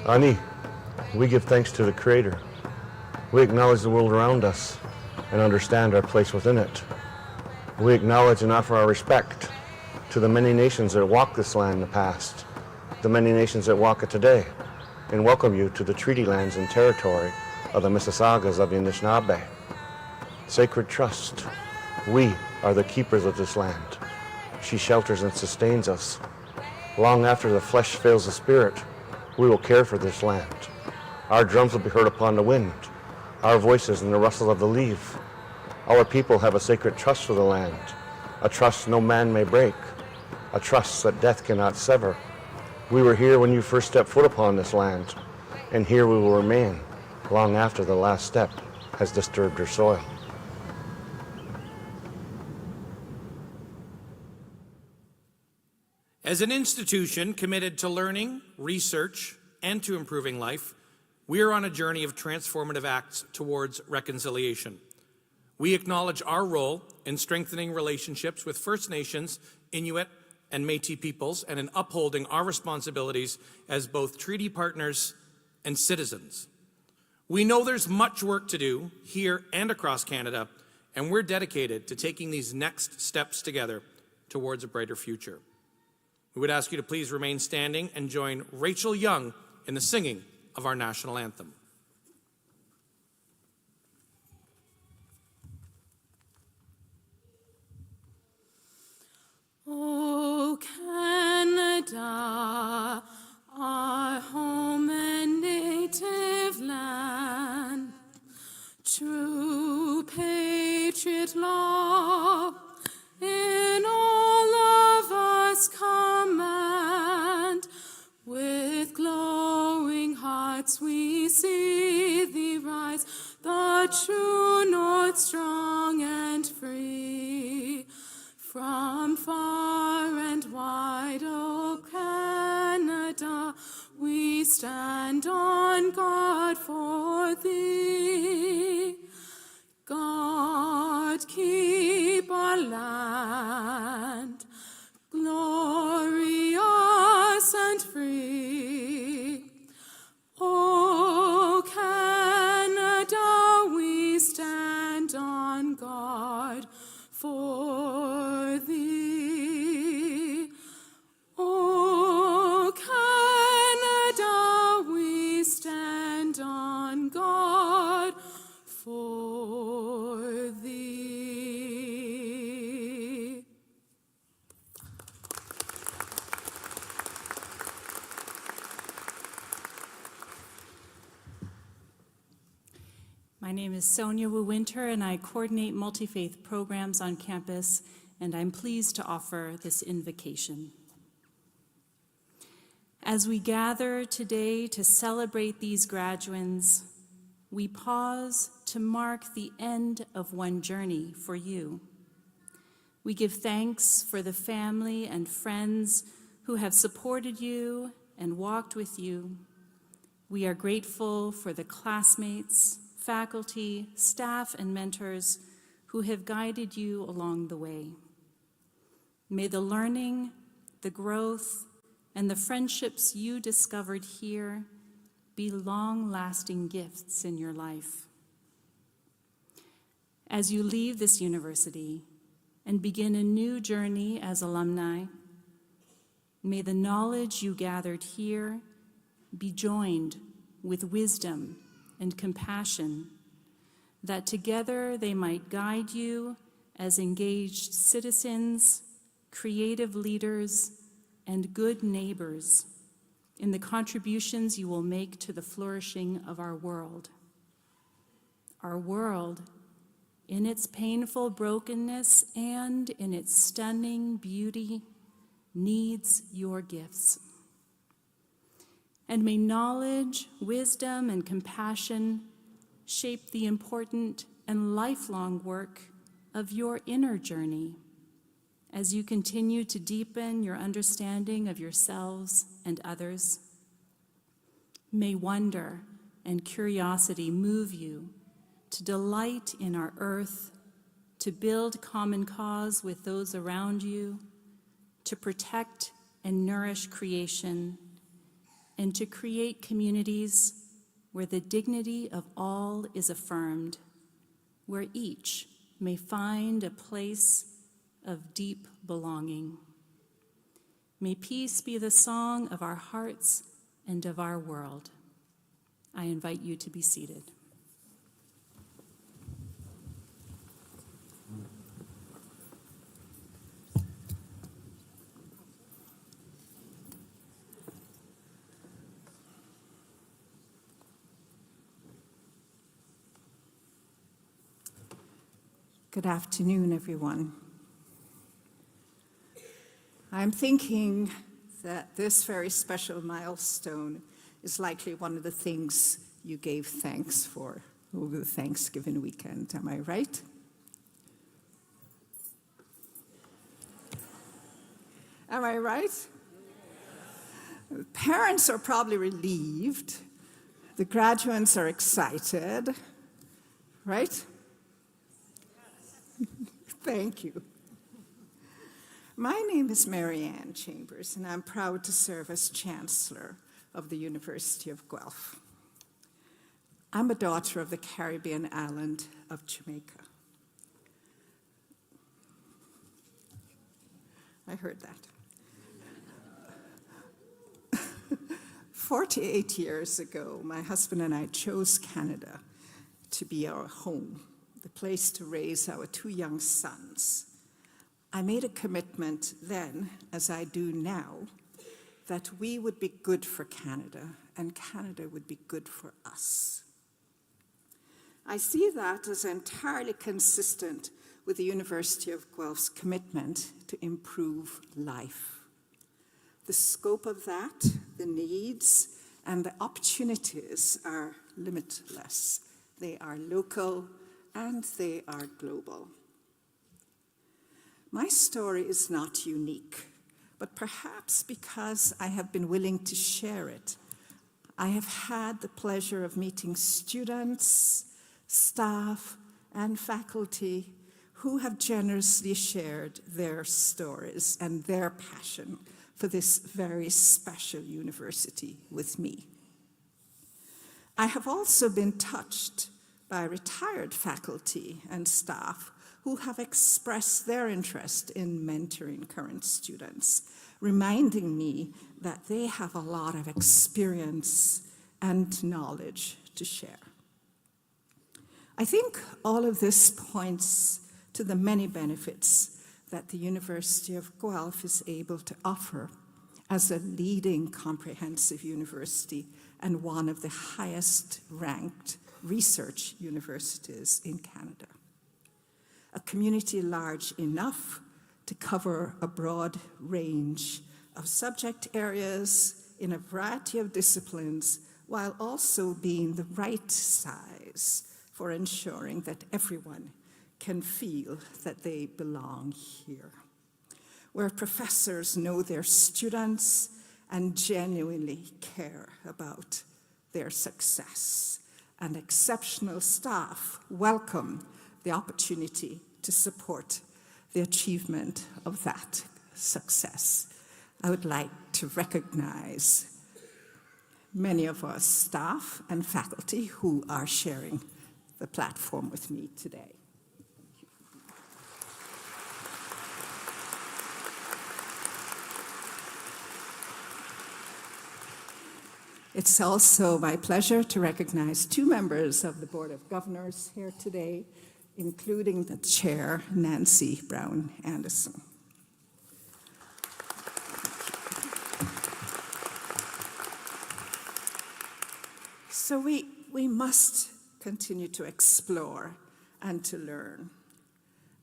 Ani, we give thanks to the Creator. We acknowledge the world around us and understand our place within it. We acknowledge and offer our respect to the many nations that walked this land in the past, the many nations that walk it today, and welcome you to the treaty lands and territory of the Mississaugas of the Anishinaabe. Sacred trust, we are the keepers of this land. She shelters and sustains us. Long after the flesh fails the spirit, we will care for this land. Our drums will be heard upon the wind, our voices in the rustle of the leaf. Our people have a sacred trust for the land, a trust no man may break, a trust that death cannot sever. We were here when you first stepped foot upon this land, and here we will remain long after the last step has disturbed your soil. As an institution committed to learning, research, and to improving life, we are on a journey of transformative acts towards reconciliation. We acknowledge our role in strengthening relationships with First Nations, Inuit, and Métis peoples, and in upholding our responsibilities as both treaty partners and citizens. We know there's much work to do here and across Canada, and we're dedicated to taking these next steps together towards a brighter future. We would ask you to please remain standing and join Rachel Young in the singing of our national anthem. O Canada, our home and native land, true patriot law, in all of us command. With glowing hearts we see thee rise, the true north strong and free. From far and wide, O Canada, we stand on guard for thee. God keep our land glorious and free. O Canada, we stand on guard for thee. O Canada, we stand on guard for thee. My name is Sonia Wu Winter, and I coordinate multi-faith programs on campus, and I'm pleased to offer this invocation. As we gather today to celebrate these graduands, we pause to mark the end of one journey for you. We give thanks for the family and friends who have supported you and walked with you. We are grateful for the classmates, faculty, staff, and mentors who have guided you along the way. May the learning, the growth, and the friendships you discovered here be long-lasting gifts in your life. As you leave this university and begin a new journey as alumni, may the knowledge you gathered here be joined with wisdom and compassion, that together they might guide you as engaged citizens, creative leaders, and good neighbors in the contributions you will make to the flourishing of our world. Our world, in its painful brokenness and in its stunning beauty, needs your gifts. And may knowledge, wisdom, and compassion shape the important and lifelong work of your inner journey as you continue to deepen your understanding of yourselves and others. May wonder and curiosity move you to delight in our earth, to build common cause with those around you, to protect and nourish creation, and to create communities where the dignity of all is affirmed, where each may find a place of deep belonging. May peace be the song of our hearts and of our world. I invite you to be seated. Good afternoon, everyone. I'm thinking that this very special milestone is likely one of the things you gave thanks for over the Thanksgiving weekend. Am I right? Am I right? Parents are probably relieved. The graduates are excited, right? Thank you. My name is Mary Ann Chambers, and I'm proud to serve as Chancellor of the University of Guelph. I'm a daughter of the Caribbean island of Jamaica. I heard that. 48 years ago, my husband and I chose Canada to be our home, the place to raise our 2 young sons. I made a commitment then, as I do now, that we would be good for Canada and Canada would be good for us. I see that as entirely consistent with the University of Guelph's commitment to improve life. The scope of that, the needs, and the opportunities are limitless. They are local and they are global. My story is not unique, but perhaps because I have been willing to share it, I have had the pleasure of meeting students, staff, and faculty who have generously shared their stories and their passion for this very special university with me. I have also been touched by retired faculty and staff who have expressed their interest in mentoring current students, reminding me that they have a lot of experience and knowledge to share. I think all of this points to the many benefits that the University of Guelph is able to offer as a leading comprehensive university and one of the highest ranked research universities in Canada. A community large enough to cover a broad range of subject areas in a variety of disciplines, while also being the right size for ensuring that everyone can feel that they belong here. Where professors know their students and genuinely care about their success, and exceptional staff welcome the opportunity to support the achievement of that success. I would like to recognize many of our staff and faculty who are sharing the platform with me today. It's also my pleasure to recognize 2 members of the Board of Governors here today, including the Chair, Nancy Brown Anderson. So we must continue to explore and to learn.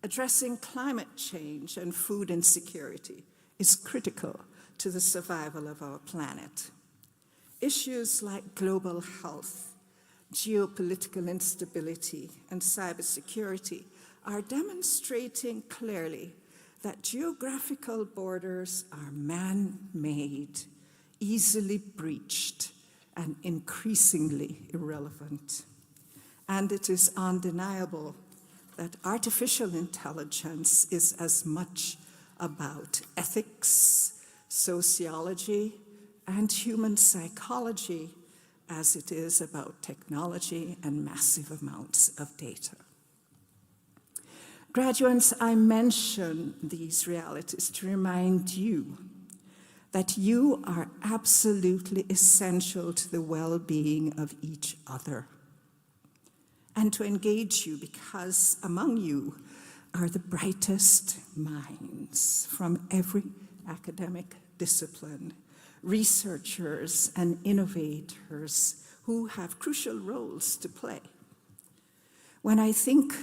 Addressing climate change and food insecurity is critical to the survival of our planet. Issues like global health, geopolitical instability, and cybersecurity are demonstrating clearly that geographical borders are man-made, easily breached, and increasingly irrelevant. And it is undeniable that artificial intelligence is as much about ethics, sociology, and human psychology as it is about technology and massive amounts of data. Graduates, I mention these realities to remind you that you are absolutely essential to the well-being of each other, and to engage you because among you are the brightest minds from every academic discipline, researchers and innovators who have crucial roles to play. When I think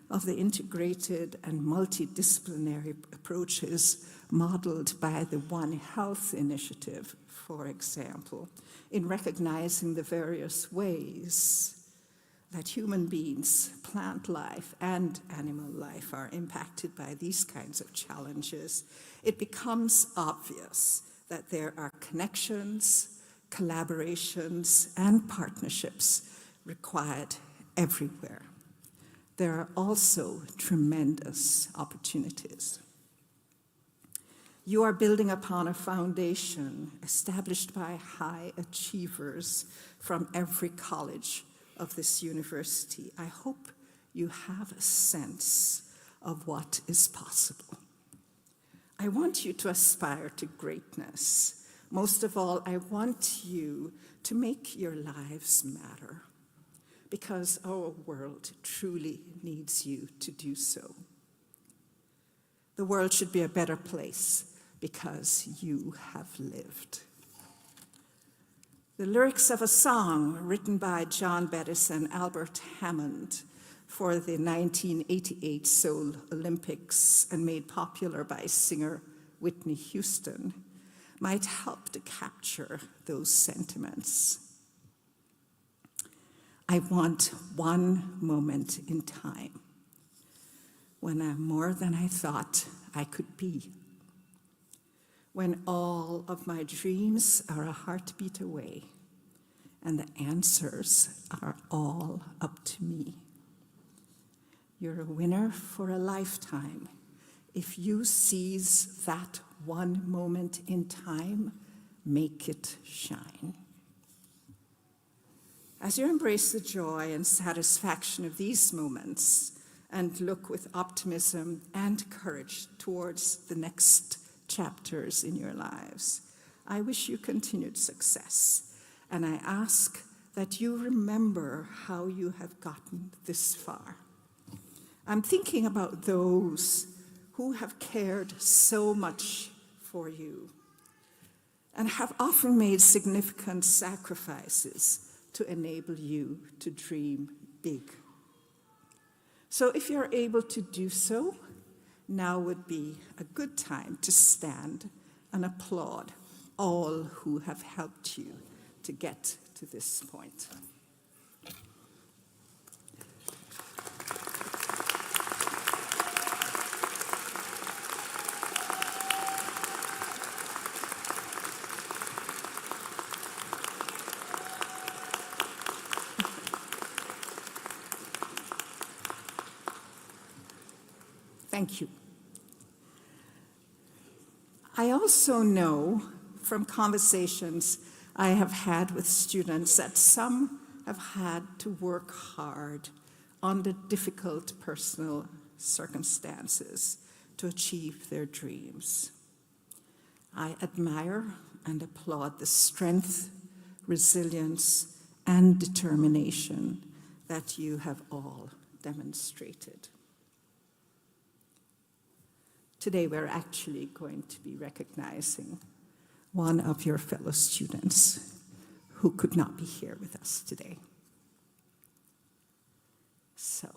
of the integrated and multidisciplinary approaches modeled by the One Health Initiative, for example, in recognizing the various ways that human beings, plant life, and animal life are impacted by these kinds of challenges, it becomes obvious that there are connections, collaborations, and partnerships required everywhere. There are also tremendous opportunities. You are building upon a foundation established by high achievers from every college of this university. I hope you have a sense of what is possible. I want you to aspire to greatness. Most of all, I want you to make your lives matter, because our world truly needs you to do so. The world should be a better place because you have lived. The lyrics of a song written by John Bettis and Albert Hammond for the 1988 Seoul Olympics and made popular by singer Whitney Houston might help to capture those sentiments. I want one moment in time when I'm more than I thought I could be, when all of my dreams are a heartbeat away and the answers are all up to me. You're a winner for a lifetime if you seize that one moment in time, make it shine. As you embrace the joy and satisfaction of these moments and look with optimism and courage towards the next chapters in your lives, I wish you continued success, and I ask that you remember how you have gotten this far. I'm thinking about those who have cared so much for you and have often made significant sacrifices to enable you to dream big. So if you're able to do so, now would be a good time to stand and applaud all who have helped you to get to this point. Thank you. I also know from conversations I have had with students that some have had to work hard under difficult personal circumstances to achieve their dreams. I admire and applaud the strength, resilience, and determination that you have all demonstrated. Today, we're actually going to be recognizing one of your fellow students who could not be here with us today. So,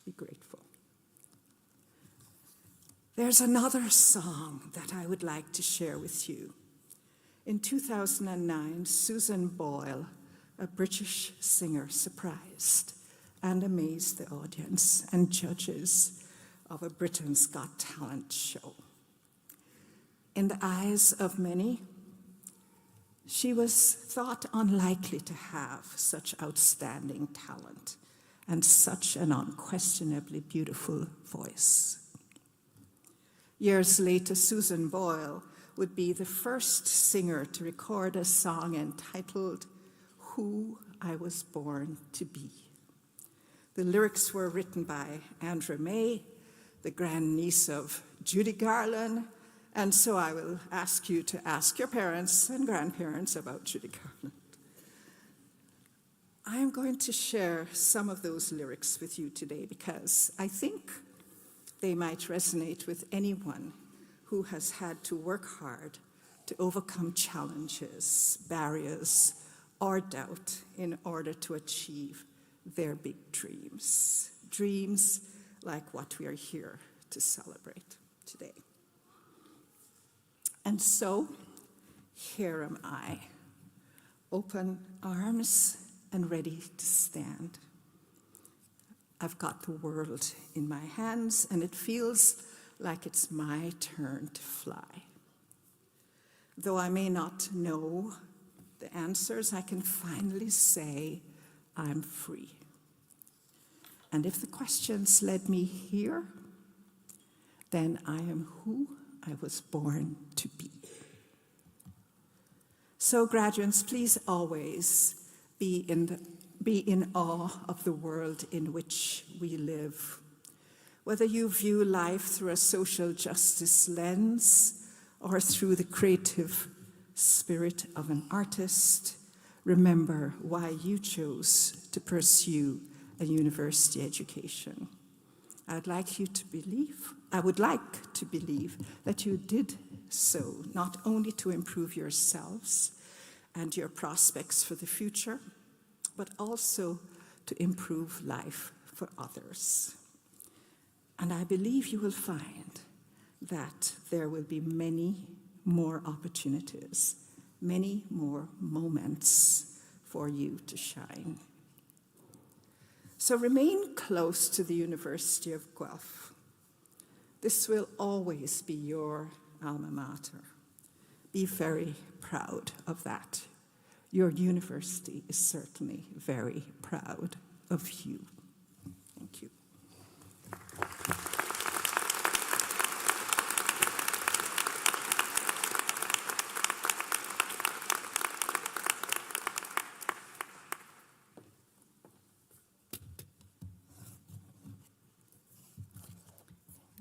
be grateful. There's another song that I would like to share with you. In 2009, Susan Boyle, a British singer, surprised and amazed the audience and judges of a Britain's Got Talent show. In the eyes of many, she was thought unlikely to have such outstanding talent and such an unquestionably beautiful voice. Years later, Susan Boyle would be the first singer to record a song entitled Who I Was Born to Be. The lyrics were written by Andra May, the grandniece of Judy Garland, and so I will ask you to ask your parents and grandparents about Judy Garland. I am going to share some of those lyrics with you today because I think they might resonate with anyone who has had to work hard to overcome challenges, barriers, or doubt in order to achieve their big dreams. Dreams like what we are here to celebrate today. And so, here am I, open arms and ready to stand. I've got the world in my hands, and it feels like it's my turn to fly. Though I may not know the answers, I can finally say I'm free. And if the questions led me here, then I am who I was born to be. So graduates, please always be in awe of the world in which we live. Whether you view life through a social justice lens or through the creative spirit of an artist, remember why you chose to pursue a university education. I would like to believe that you did so, not only to improve yourselves and your prospects for the future, but also to improve life for others. And I believe you will find that there will be many more opportunities, many more moments for you to shine. So remain close to the University of Guelph. This will always be your alma mater. Be very proud of that. Your university is certainly very proud of you. Thank you.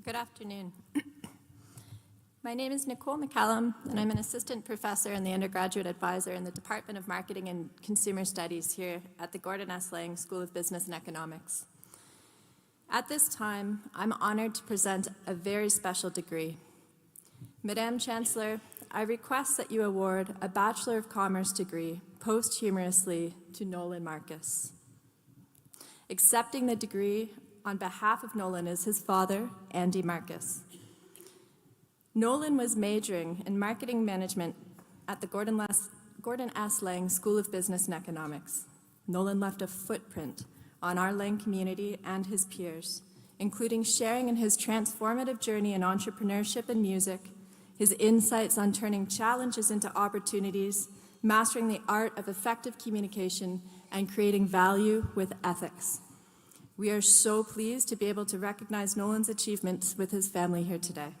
Good afternoon. My name is Nicole McCallum, and I'm an assistant professor and the undergraduate advisor in the Department of Marketing and Consumer Studies here at the Gordon S. Lang School of Business and Economics. At this time, I'm honored to present a very special degree. Madame Chancellor, I request that you award a Bachelor of Commerce degree posthumously to Nolan Marcus. Accepting the degree on behalf of Nolan is his father, Andy Marcus. Nolan was majoring in marketing management at the Gordon S. Lang School of Business and Economics. Nolan left a footprint on our Lang community and his peers, including sharing in his transformative journey in entrepreneurship and music, his insights on turning challenges into opportunities, mastering the art of effective communication, and creating value with ethics. We are so pleased to be able to recognize Nolan's achievements with his family here today.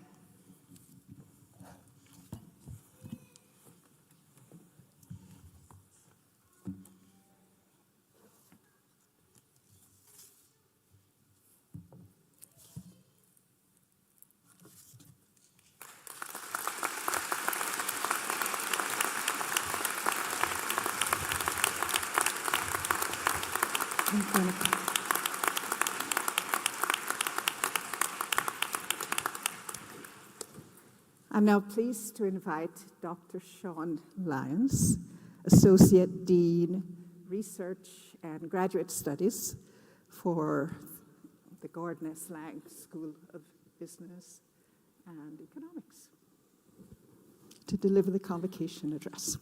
I'm now pleased to invite Dr. Sean Lyons, Associate Dean, Research and Graduate Studies for the Gordon S. Lang School of Business and Economics, to deliver the convocation address.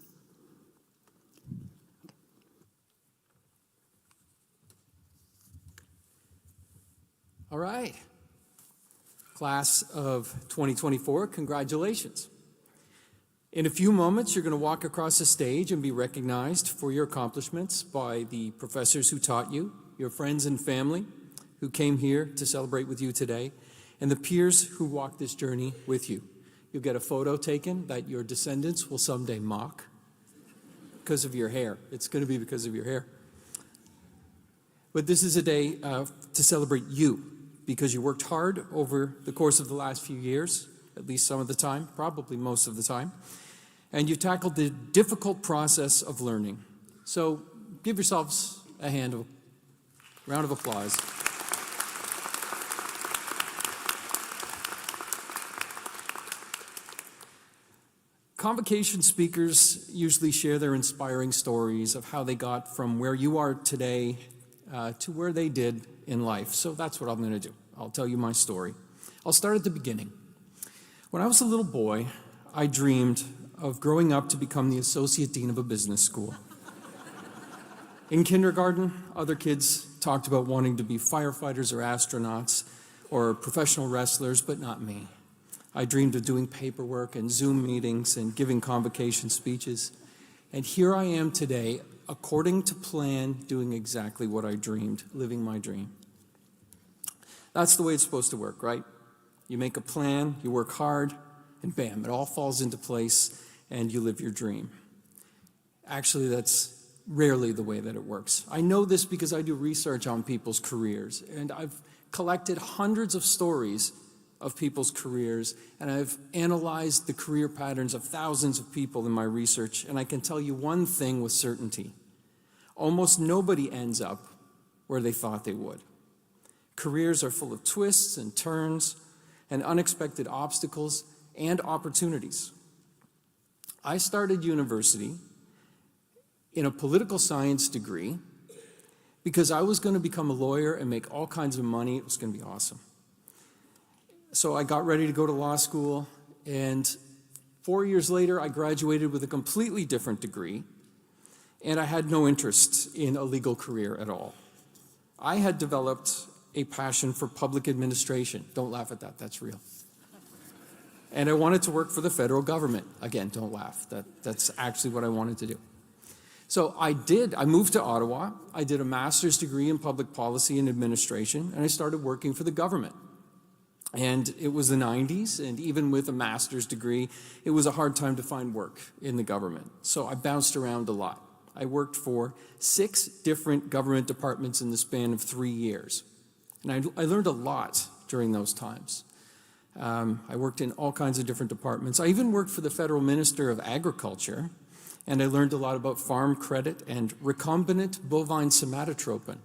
All right. Class of 2024, congratulations. In a few moments, you're going to walk across the stage and be recognized for your accomplishments by the professors who taught you, your friends and family who came here to celebrate with you today, and the peers who walked this journey with you. You'll get a photo taken that your descendants will someday mock because of your hair. It's going to be because of your hair. But this is a day to celebrate you, because you worked hard over the course of the last few years, at least some of the time, probably most of the time, and you've tackled the difficult process of learning. So give yourselves a round of applause. Convocation speakers usually share their inspiring stories of how they got from where you are today to where they did in life. So that's what I'm going to do. I'll tell you my story. I'll start at the beginning. When I was a little boy, I dreamed of growing up to become the associate dean of a business school. In kindergarten, other kids talked about wanting to be firefighters or astronauts or professional wrestlers, but not me. I dreamed of doing paperwork and Zoom meetings and giving convocation speeches. And here I am today, according to plan, doing exactly what I dreamed, living my dream. That's the way it's supposed to work, right? You make a plan, you work hard, and bam, it all falls into place, and you live your dream. Actually, that's rarely the way that it works. I know this because I do research on people's careers, and I've collected hundreds of stories of people's careers, and I've analyzed the career patterns of thousands of people in my research, and I can tell you one thing with certainty. Almost nobody ends up where they thought they would. Careers are full of twists and turns and unexpected obstacles and opportunities. I started university in a political science degree because I was going to become a lawyer and make all kinds of money. It was going to be awesome. So I got ready to go to law school, and 4 years later, I graduated with a completely different degree, and I had no interest in a legal career at all. I had developed a passion for public administration. Don't laugh at that, that's real. And I wanted to work for the federal government. Again, don't laugh, that's actually what I wanted to do. So I moved to Ottawa, I did a master's degree in public policy and administration, and I started working for the government. And it was the 90s, and even with a master's degree, it was a hard time to find work in the government. So I bounced around a lot. I worked for 6 different government departments in the span of 3 years. And I learned a lot during those times. I worked in all kinds of different departments. I even worked for the Federal Minister of Agriculture, and I learned a lot about farm credit and recombinant bovine somatotropin.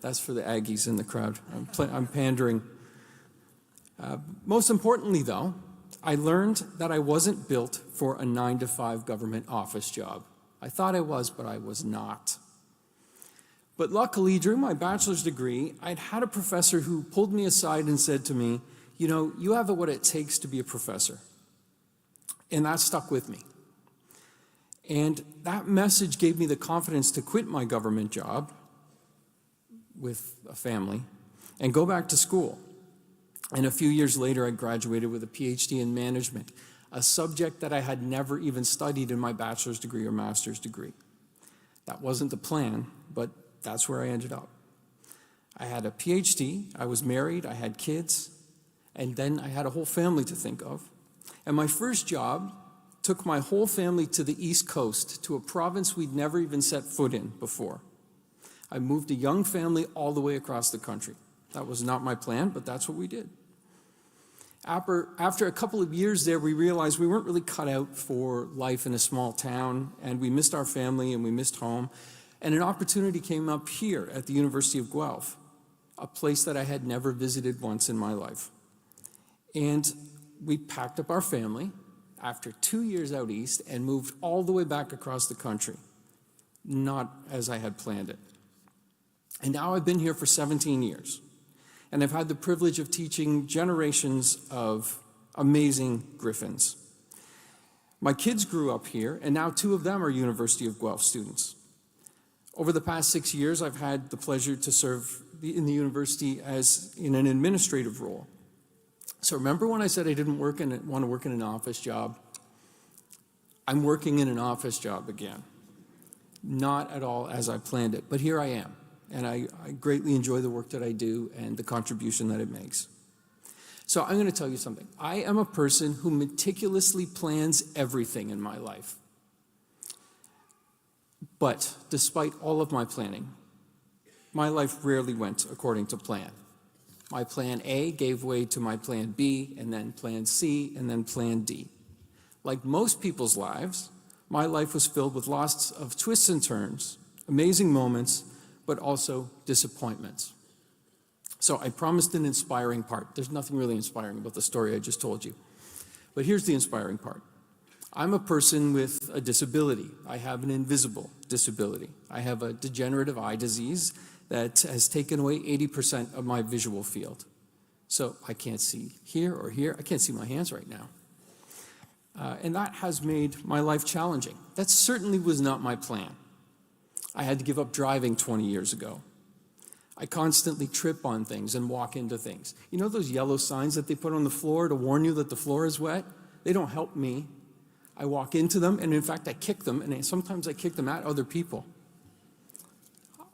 That's for the Aggies in the crowd. I'm pandering. Most importantly, though, I learned that I wasn't built for a 9-to-5 government office job. I thought I was, but I was not. But luckily, during my bachelor's degree, I'd had a professor who pulled me aside and said to me, you know, you have what it takes to be a professor. And that stuck with me. And that message gave me the confidence to quit my government job with a family and go back to school. And a few years later, I graduated with a PhD in management, a subject that I had never even studied in my bachelor's degree or master's degree. That wasn't the plan, but that's where I ended up. I had a PhD, I was married, I had kids, and then I had a whole family to think of. And my first job took my whole family to the East Coast, to a province we'd never even set foot in before. I moved a young family all the way across the country. That was not my plan, but that's what we did. After a couple of years there, we realized we weren't really cut out for life in a small town, and we missed our family and we missed home. And an opportunity came up here at the University of Guelph, a place that I had never visited once in my life. And we packed up our family after 2 years out east and moved all the way back across the country, not as I had planned it. And now I've been here for 17 years. And I've had the privilege of teaching generations of amazing Griffins. My kids grew up here, and now 2 of them are University of Guelph students. Over the past 6 years, I've had the pleasure to serve in the university in an administrative role. So remember when I said I didn't want to work in an office job? I'm working in an office job again. Not at all as I planned it, but here I am. And I greatly enjoy the work that I do and the contribution that it makes. So I'm going to tell you something. I am a person who meticulously plans everything in my life. But despite all of my planning, my life rarely went according to plan. My plan A gave way to my plan B, and then plan C, and then plan D. Like most people's lives, my life was filled with lots of twists and turns, amazing moments, but also disappointments. So I promised an inspiring part. There's nothing really inspiring about the story I just told you. But here's the inspiring part. I'm a person with a disability. I have an invisible disability. I have a degenerative eye disease that has taken away 80% of my visual field. So I can't see here or here. I can't see my hands right now. And that has made my life challenging. That certainly was not my plan. I had to give up driving 20 years ago. I constantly trip on things and walk into things. You know those yellow signs that they put on the floor to warn you that the floor is wet? They don't help me. I walk into them, and in fact, I kick them, and sometimes I kick them at other people.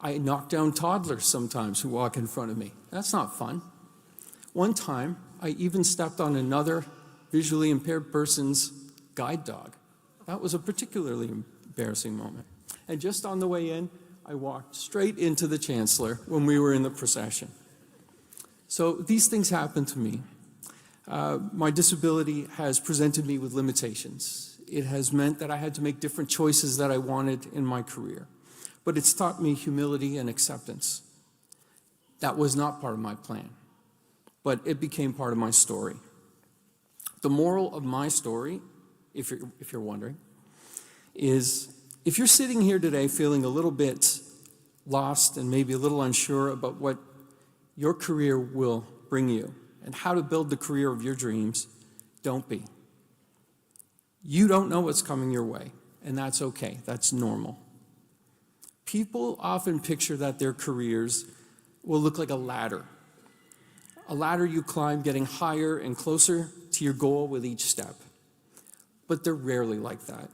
I knock down toddlers sometimes who walk in front of me. That's not fun. One time, I even stepped on another visually impaired person's guide dog. That was a particularly embarrassing moment. And just on the way in, I walked straight into the chancellor when we were in the procession. So these things happen to me. My disability has presented me with limitations. It has meant that I had to make different choices that I wanted in my career. But it's taught me humility and acceptance. That was not part of my plan, but it became part of my story. The moral of my story, if you're wondering, is if you're sitting here today feeling a little bit lost and maybe a little unsure about what your career will bring you and how to build the career of your dreams, don't be. You don't know what's coming your way, and that's okay. That's normal. People often picture that their careers will look like a ladder you climb, getting higher and closer to your goal with each step. But they're rarely like that.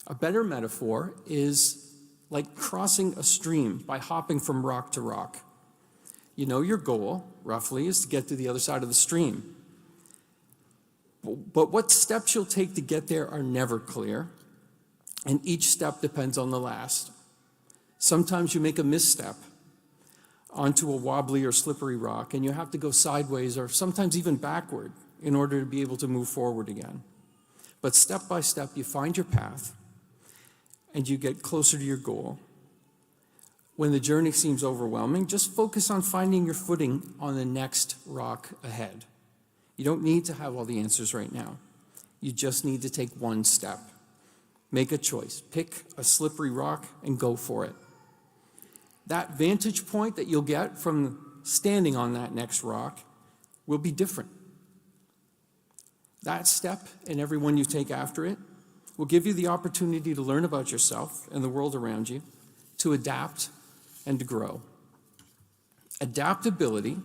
A better metaphor is like crossing a stream by hopping from rock to rock. You know your goal, roughly, is to get to the other side of the stream. But what steps you'll take to get there are never clear, and each step depends on the last. Sometimes you make a misstep onto a wobbly or slippery rock, and you have to go sideways or sometimes even backward in order to be able to move forward again. But step by step, you find your path, and you get closer to your goal. When the journey seems overwhelming, just focus on finding your footing on the next rock ahead. You don't need to have all the answers right now. You just need to take one step. Make a choice. Pick a slippery rock and go for it. That vantage point that you'll get from standing on that next rock will be different. That step and every one you take after it will give you the opportunity to learn about yourself and the world around you, to adapt and to grow. Adaptability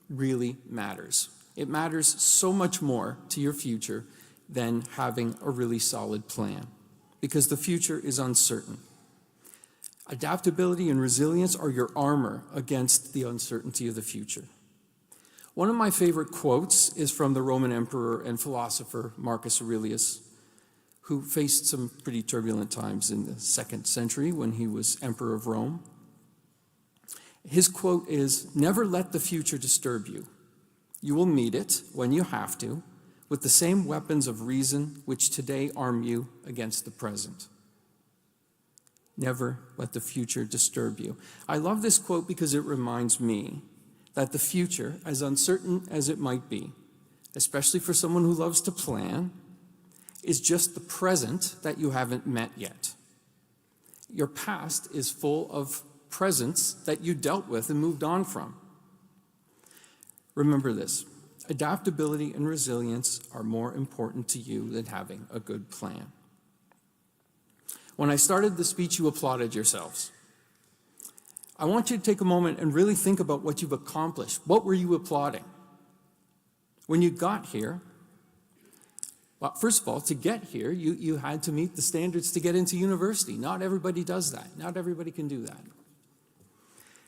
really matters. It matters so much more to your future than having a really solid plan, because the future is uncertain. Adaptability and resilience are your armor against the uncertainty of the future. One of my favorite quotes is from the Roman emperor and philosopher Marcus Aurelius, who faced some pretty turbulent times in the 2nd century when he was emperor of Rome. His quote is, "Never let the future disturb you. You will meet it, when you have to, with the same weapons of reason which today arm you against the present." Never let the future disturb you. I love this quote because it reminds me that the future, as uncertain as it might be, especially for someone who loves to plan, is just the present that you haven't met yet. Your past is full of presents that you dealt with and moved on from. Remember this: adaptability and resilience are more important to you than having a good plan. When I started the speech, you applauded yourselves. I want you to take a moment and really think about what you've accomplished. What were you applauding? When you got here, well, first of all, to get here, you had to meet the standards to get into university. Not everybody does that. Not everybody can do that.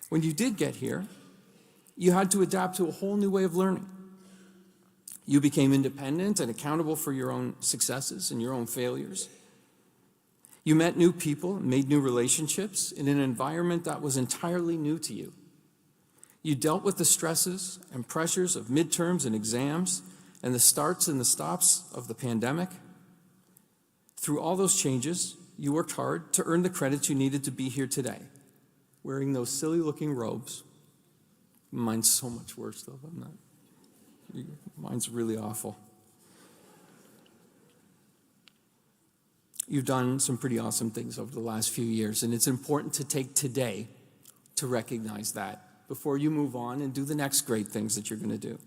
When you did get here, you had to adapt to a whole new way of learning. You became independent and accountable for your own successes and your own failures. You met new people and made new relationships in an environment that was entirely new to you. You dealt with the stresses and pressures of midterms and exams and the starts and the stops of the pandemic. Through all those changes, you worked hard to earn the credits you needed to be here today, wearing those silly-looking robes. Mine's so much worse, though. Mine's really awful. You've done some pretty awesome things over the last few years, and it's important to take today to recognize that before you move on and do the next great things that you're going to do.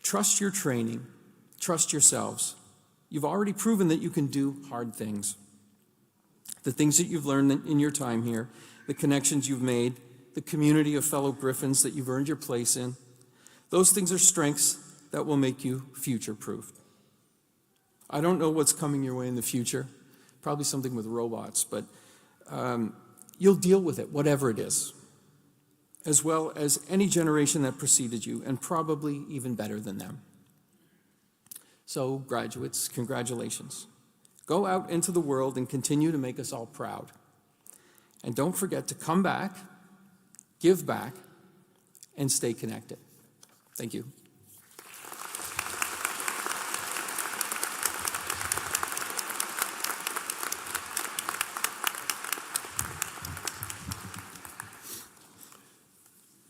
Trust your training. Trust yourselves. You've already proven that you can do hard things. The things that you've learned in your time here, the connections you've made, the community of fellow Griffins that you've earned your place in, those things are strengths that will make you future-proof. I don't know what's coming your way in the future, probably something with robots, but you'll deal with it, whatever it is, as well as any generation that preceded you, and probably even better than them. So, graduates, congratulations. Go out into the world and continue to make us all proud. And don't forget to come back, give back, and stay connected. Thank you.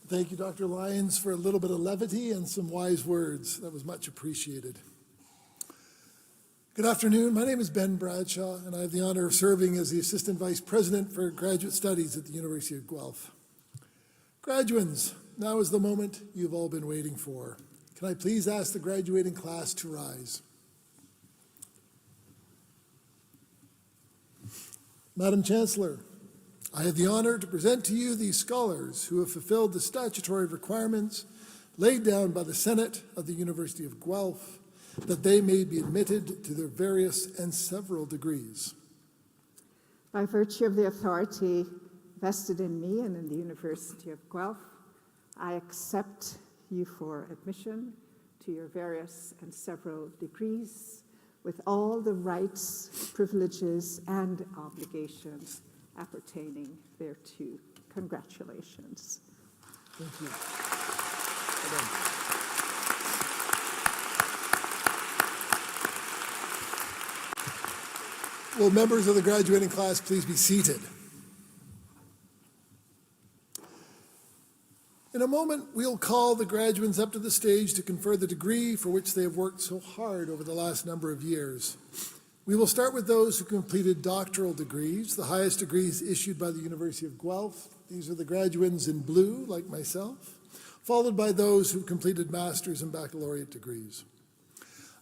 Thank you, Dr. Lyons, for a little bit of levity and some wise words. That was much appreciated. Good afternoon. My name is Ben Bradshaw, and I have the honor of serving as the Assistant Vice President for Graduate Studies at the University of Guelph. Graduands, now is the moment you've all been waiting for. Can I please ask the graduating class to rise? Madam Chancellor, I have the honor to present to you these scholars who have fulfilled the statutory requirements laid down by the Senate of the University of Guelph that they may be admitted to their various and several degrees. By virtue of the authority vested in me and in the University of Guelph, I accept you for admission to your various and several degrees with all the rights, privileges, and obligations appertaining thereto. Congratulations. Thank you. Well done. Will members of the graduating class please be seated? In a moment, we'll call the graduates up to the stage to confer the degree for which they have worked so hard over the last number of years. We will start with those who completed doctoral degrees, the highest degrees issued by the University of Guelph. These are the graduands in blue, like myself, followed by those who completed master's and baccalaureate degrees.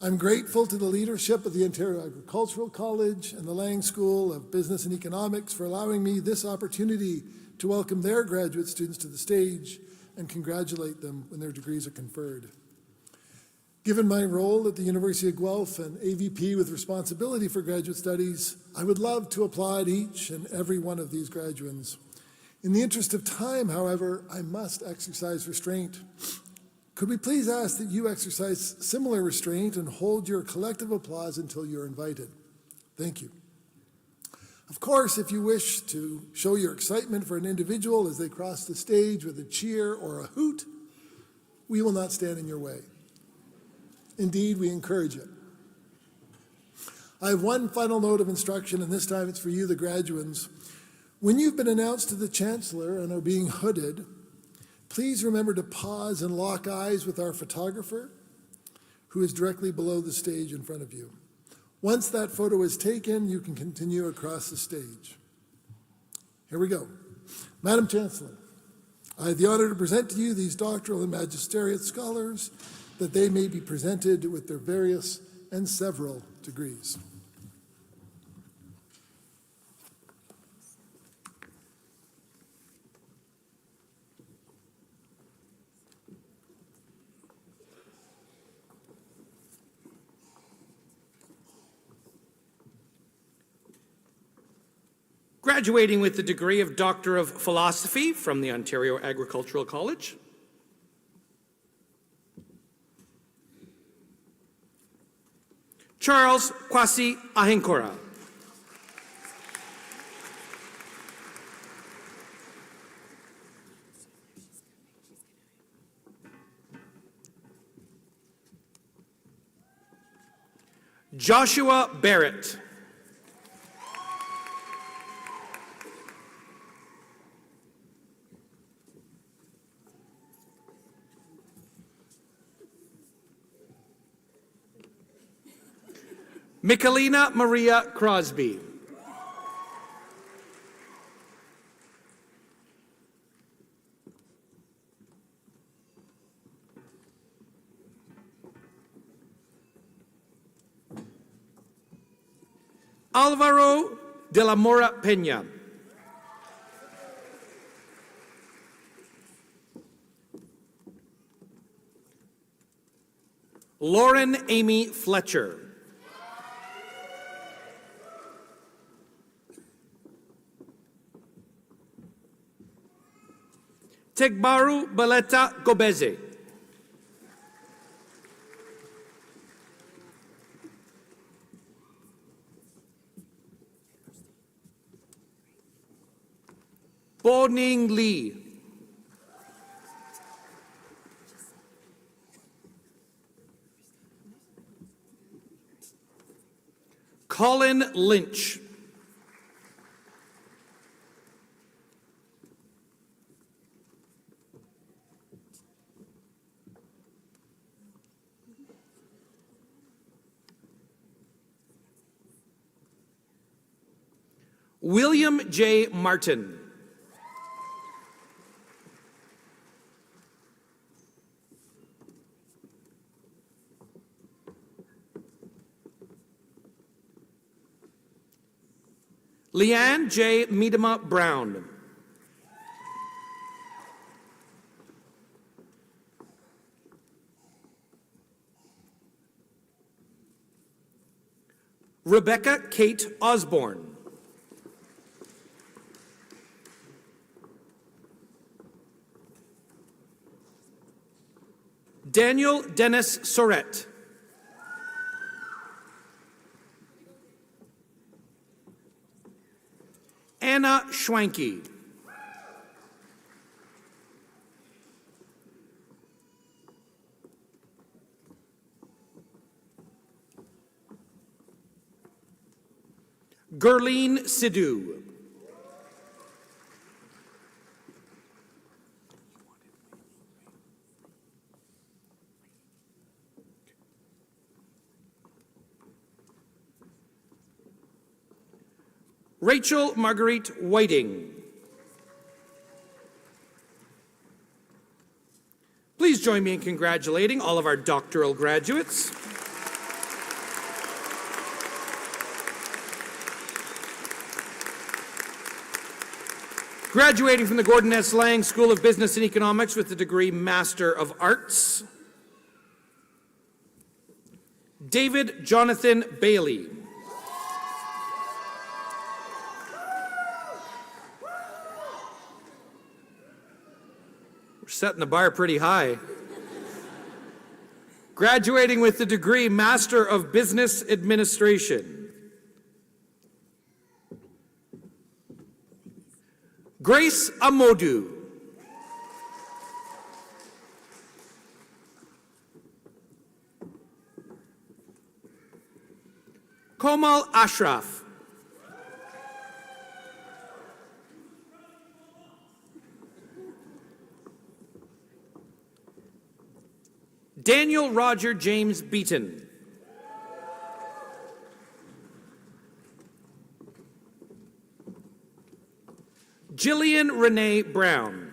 I'm grateful to the leadership of the Ontario Agricultural College and the Lang School of Business and Economics for allowing me this opportunity to welcome their graduate students to the stage and congratulate them when their degrees are conferred. Given my role at the University of Guelph and AVP with responsibility for graduate studies, I would love to applaud each and every one of these graduands. In the interest of time, however, I must exercise restraint. Could we please ask that you exercise similar restraint and hold your collective applause until you're invited? Thank you. Of course, if you wish to show your excitement for an individual as they cross the stage with a cheer or a hoot, we will not stand in your way. Indeed, we encourage it. I have one final note of instruction, and this time it's for you, the graduands. When you've been announced to the Chancellor and are being hooded, please remember to pause and lock eyes with our photographer, who is directly below the stage in front of you. Once that photo is taken, you can continue across the stage. Here we go. Madam Chancellor, I have the honor to present to you these doctoral and magisteriate scholars that they may be presented with their various and several degrees. Graduating with the degree of Doctor of Philosophy from the Ontario Agricultural College. Charles Kwasi Ahenkora. Joshua Barrett. Michelina Maria Crosby. Alvaro de la Mora Peña. Lauren Amy Fletcher. Tegbaru Baleta Gobeze. Bo Ning Lee. Colin Lynch. William J. Martin. Leanne J. Miedema Brown. Rebecca Kate Osborne. Daniel Dennis Soret. Anna Schwanke. Gurleen Sidhu. Rachel Marguerite Whiting. Please join me in congratulating all of our doctoral graduates. Graduating from the Gordon S. Lang School of Business and Economics with the degree Master of Arts, David Jonathan Bailey. We're setting the bar pretty high. Graduating with the degree Master of Business Administration, Grace Amodu. Komal Ashraf. Daniel Roger James Beaton. Jillian Renee Brown.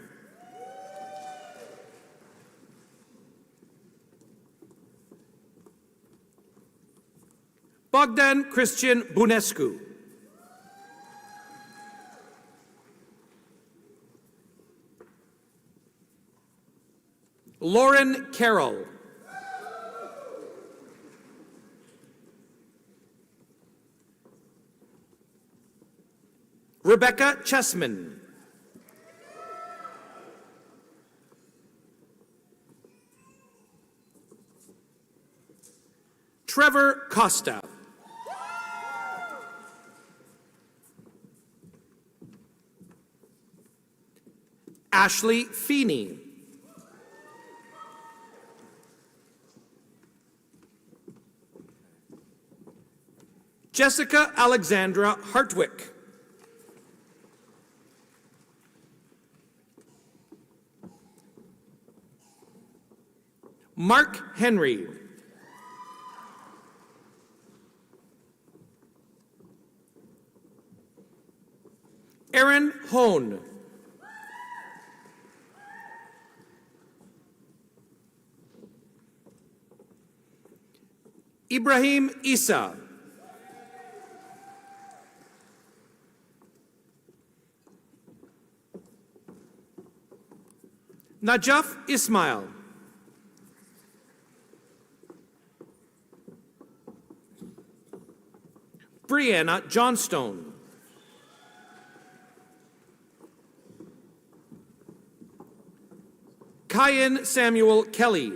Bogdan Christian Bunescu. Lauren Carroll. Rebecca Chessman. Trevor Cobb. Costa. Ashley Feeney. Jessica Alexandra Hartwick. Mark Henry. Aaron Hone. Ibrahim Isa. Najaf Ismail. Brianna Johnstone. Kyan Samuel Kelly.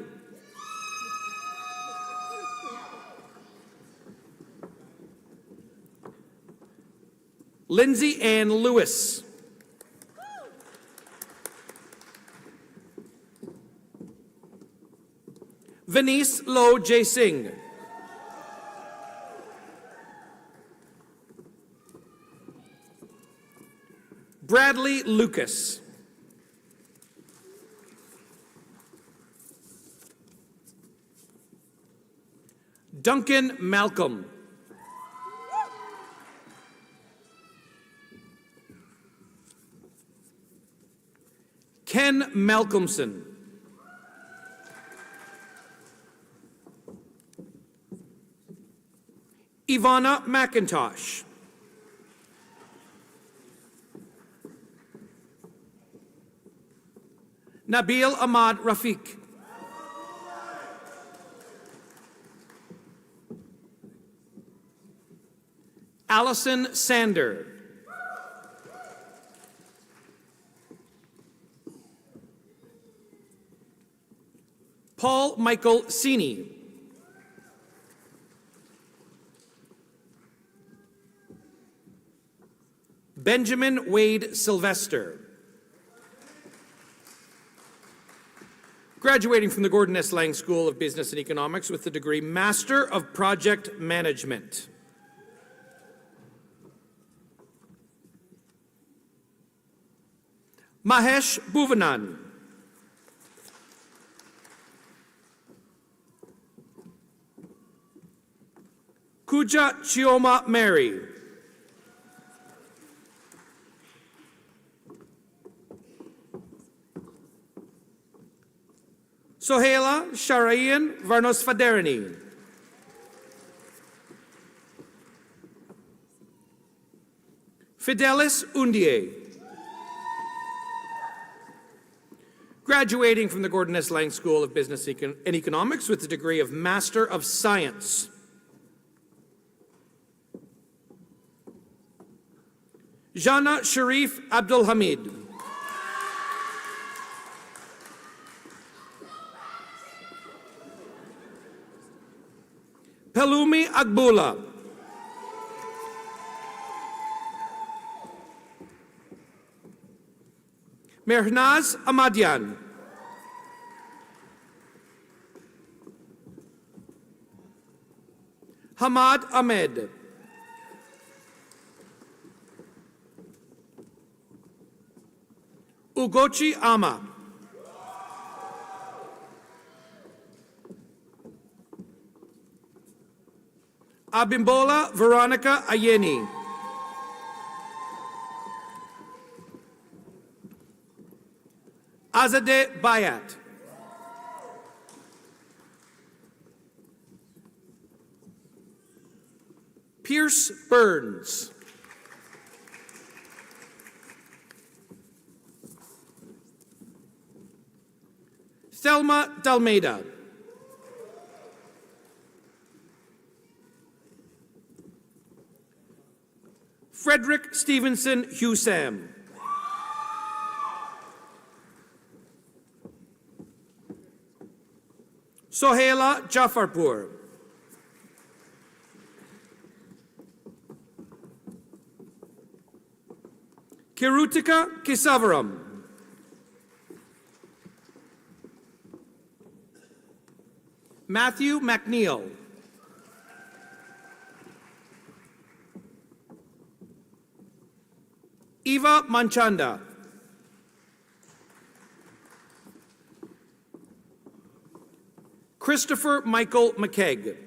Lindsay Ann Lewis. Venice Lo J. Singh. Bradley Lucas. Duncan Malcolm. Ken Malcolmson. Ivana McIntosh. Nabil Ahmad Rafiq. Allison Sander. Paul Michael Sini. Benjamin Wade Sylvester. Graduating from the Gordon S. Lang School of Business and Economics with the degree Master of Project Management. Mahesh Bhuvanan. Kuja Chioma Mary. Sohaila Sharayan Varnosfaderani. Fidelis Undie. Graduating from the Gordon S. Lang School of Business and Economics with the degree of Master of Science. Jana Sharif Abdul Hamid. Pelumi Agbula. Mehrnaz Ahmadian. Hamad Ahmed. Ugochi Ama. Abimbola Veronica Ayeni. Azadeh Bayat. Pierce Burns. Thelma Dalmeida. Frederick Stevenson Husam. Sohaila Jafarpur. Kirutika Kisavaram. Matthew McNeil. Eva Manchanda. Christopher Michael McKegg.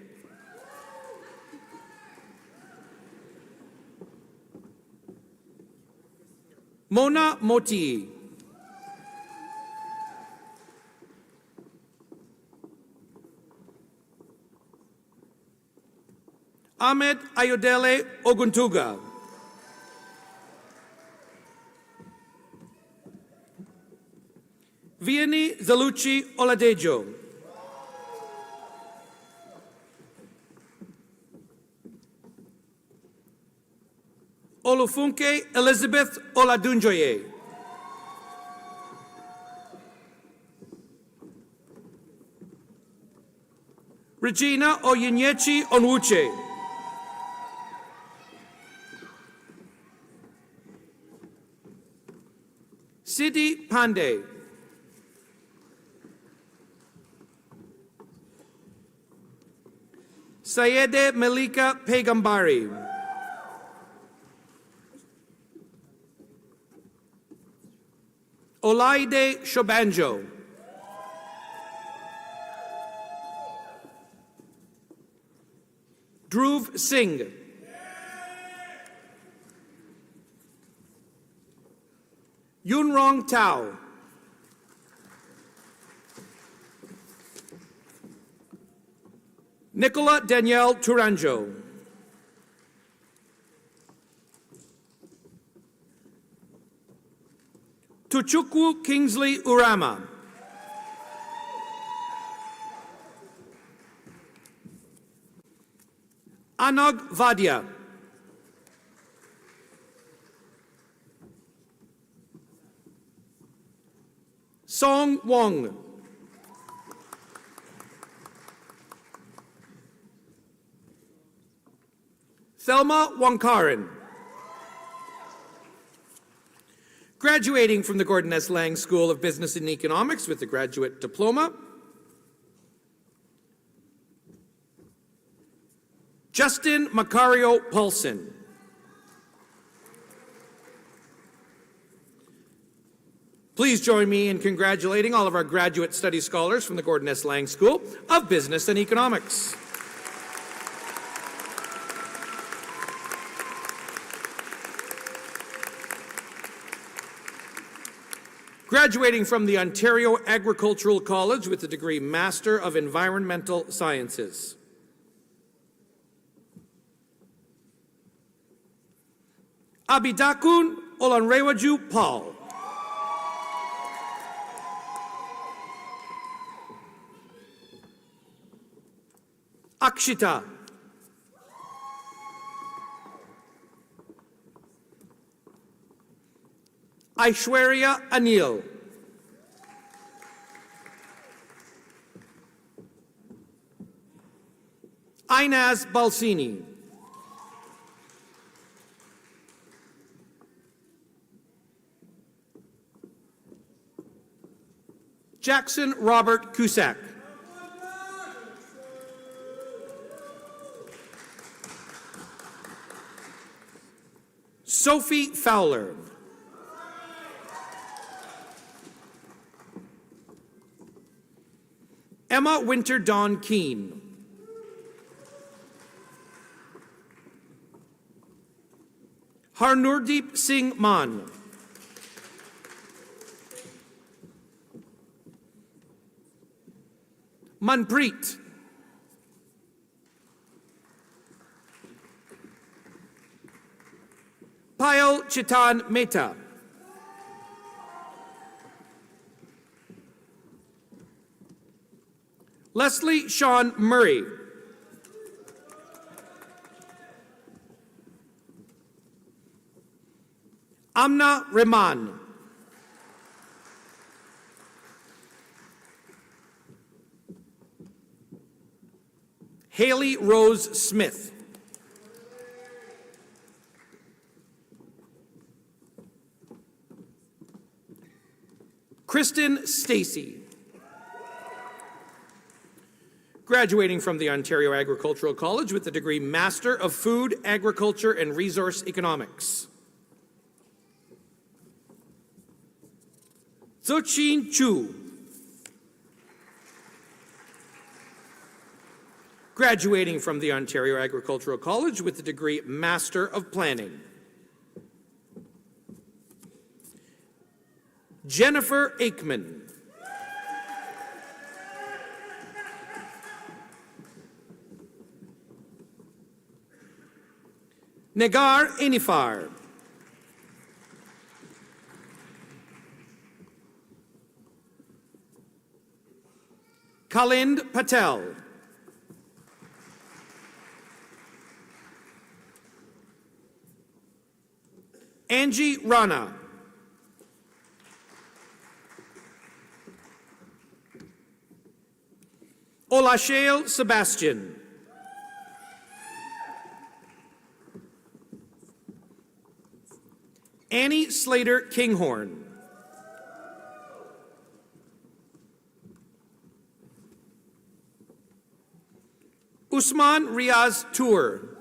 Mona Moti. Ahmed Ayodele Oguntuga. Vianney Zalucci Oladejo. Olufunke Elizabeth Oladunjoye. Regina Oyinyechi Onwuche. Sidi Pandey. Sayede Melika Pegambari. Olaide Shobanjo. Dhruv Singh. Yunrong Tao. Nicola Danielle Turanjo. Tuchukwu Kingsley Urama. Anog Vadia. Song Wong. Thelma Wongkaran. Graduating from the Gordon S. Lang School of Business and Economics with a graduate diploma, Justin Macario Paulson. Please join me in congratulating all of our graduate study scholars from the Gordon S. Lang School of Business and Economics. Graduating from the Ontario Agricultural College with the degree Master of Environmental Sciences, Abidakun Olanrewaju Paul. Akshita. Aishwarya Anil. Inaz Balsini. Jackson Robert Cusack. Sophie Fowler. Emma Winter Dawn Keene. Harnoordeep Singh Mann. Manpreet. Payal Chitan Mehta. Leslie Sean Murray. Amna Rehman. Haley Rose Smith. Kristen Stacy. Graduating from the Ontario Agricultural College with the degree Master of Food, Agriculture, and Resource Economics. Zuchin Chu. Graduating from the Ontario Agricultural College with the degree Master of Planning. Jennifer Aikman. Negar Enifar. Kalind Patel. Angie Rana. Olashale Sebastian. Annie Slater Kinghorn. Usman Riaz Tour.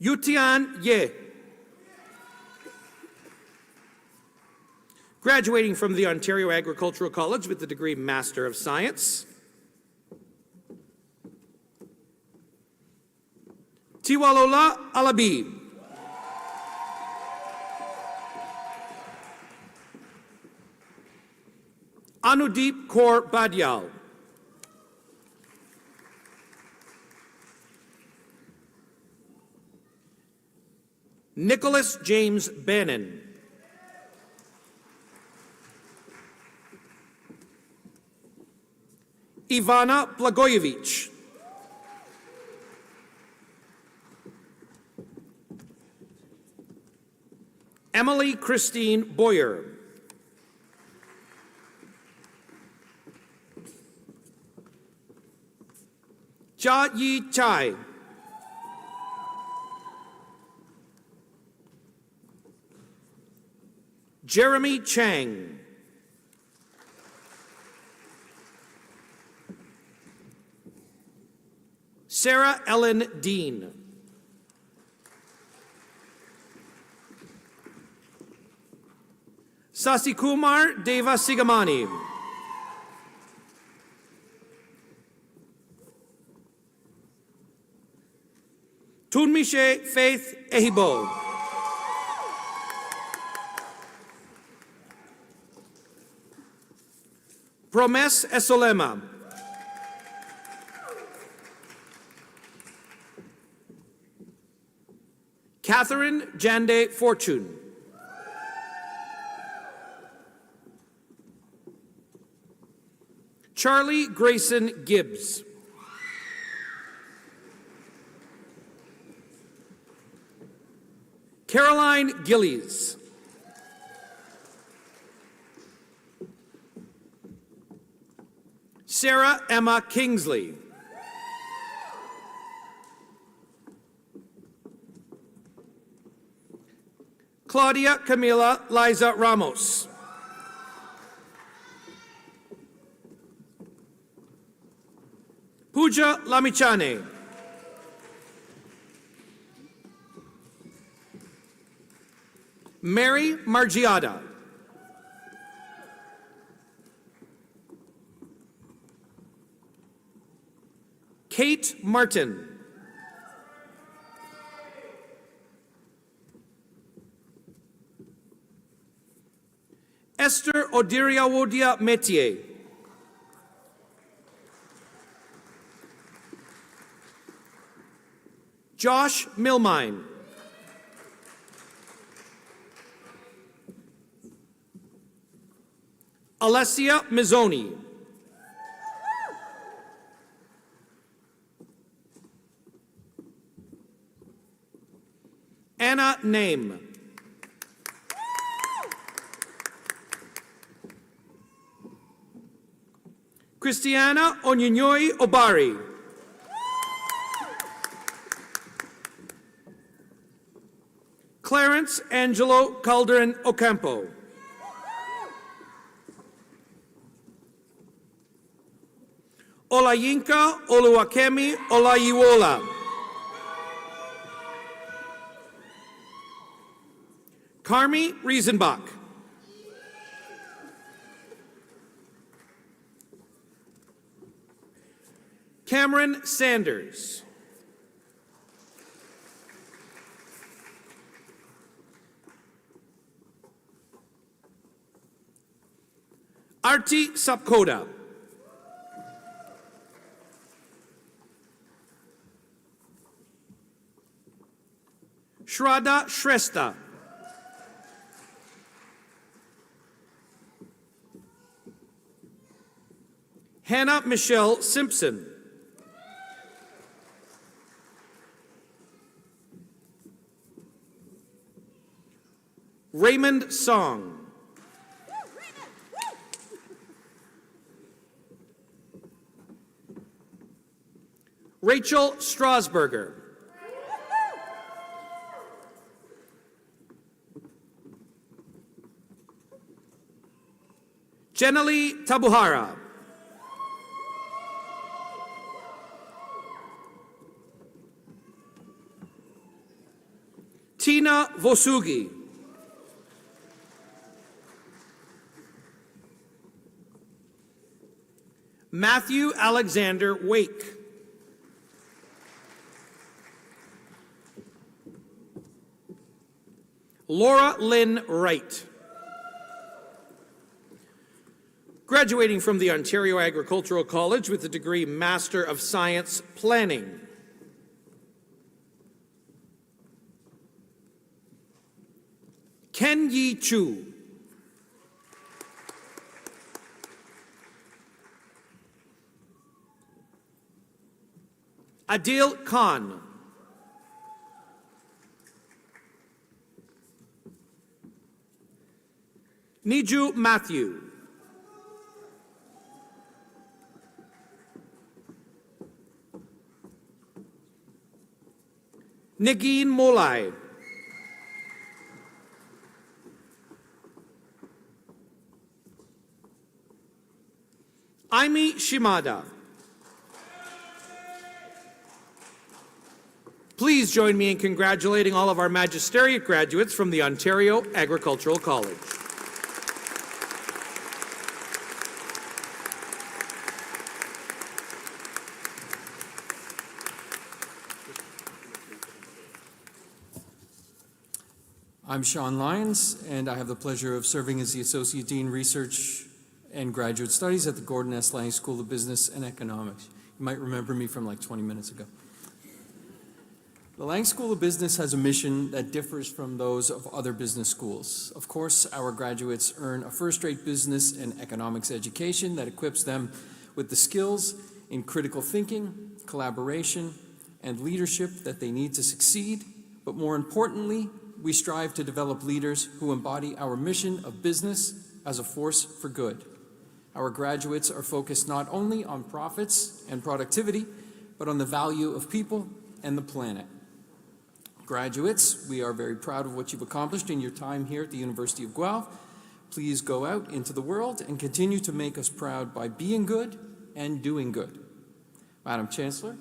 Yutian Ye. Graduating from the Ontario Agricultural College with the degree Master of Science. Tiwalola Alabi. Anudeep Kaur Badial. Nicholas James Bannon. Ivana Blagojevic. Emily Christine Boyer. Jia Yi Chai. Jeremy Chang. Sarah Ellen Dean. Sasikumar Deva Sigamani. Tunmishe Faith Ehibo. Promes Esolema. Catherine Jande Fortune. Charlie Grayson Gibbs. Caroline Gillies. Sarah Emma Kingsley. Claudia Camila Liza Ramos. Pooja Lamichane. Mary Margiada. Kate Martin. Esther Odiriawodia Metier. Josh Milmine. Alessia Mizzoni. Anna Name. Christiana Onyinyoy Obari. Clarence Angelo Calderon Ocampo. Olayinka Oluwakemi Olayiwola. Carmi Riesenbach. Cameron Sanders. Arti Sapkoda. Shraddha Shrestha. Hannah Michelle Simpson. Raymond Song. Rachel Strasburger. Jenali Tabuhara. Tina Vosugi. Matthew Alexander Wake. Laura Lynn Wright. Graduating from the Ontario Agricultural College with the degree Master of Science Planning. Ken Yi Chu. Adil Khan. Niju Matthew. Nagin Molai. Aimi Shimada. Please join me in congratulating all of our magisteriate graduates from the Ontario Agricultural College. I'm Sean Lyons, and I have the pleasure of serving as the Associate Dean, Research and Graduate Studies at the Gordon S. Lang School of Business and Economics. You might remember me from like 20 minutes ago. The Lang School of Business has a mission that differs from those of other business schools. Of course, our graduates earn a first-rate business and economics education that equips them with the skills in critical thinking, collaboration, and leadership that they need to succeed. But more importantly, we strive to develop leaders who embody our mission of business as a force for good. Our graduates are focused not only on profits and productivity, but on the value of people and the planet. Graduates, we are very proud of what you've accomplished in your time here at the University of Guelph. Please go out into the world and continue to make us proud by being good and doing good. Madam Chancellor,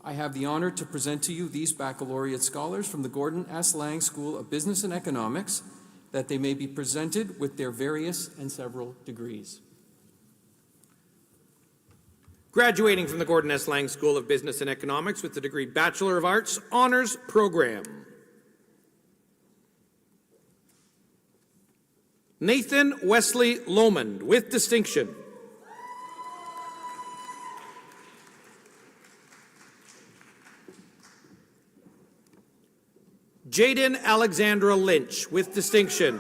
I have the honor to present to you these baccalaureate scholars from the Gordon S. Lang School of Business and Economics, that they may be presented with their various and several degrees. Graduating from the Gordon S. Lang School of Business and Economics with the degree Bachelor of Arts, Honors Program. Nathan Wesley Lomond with distinction. Jaden Alexandra Lynch with distinction.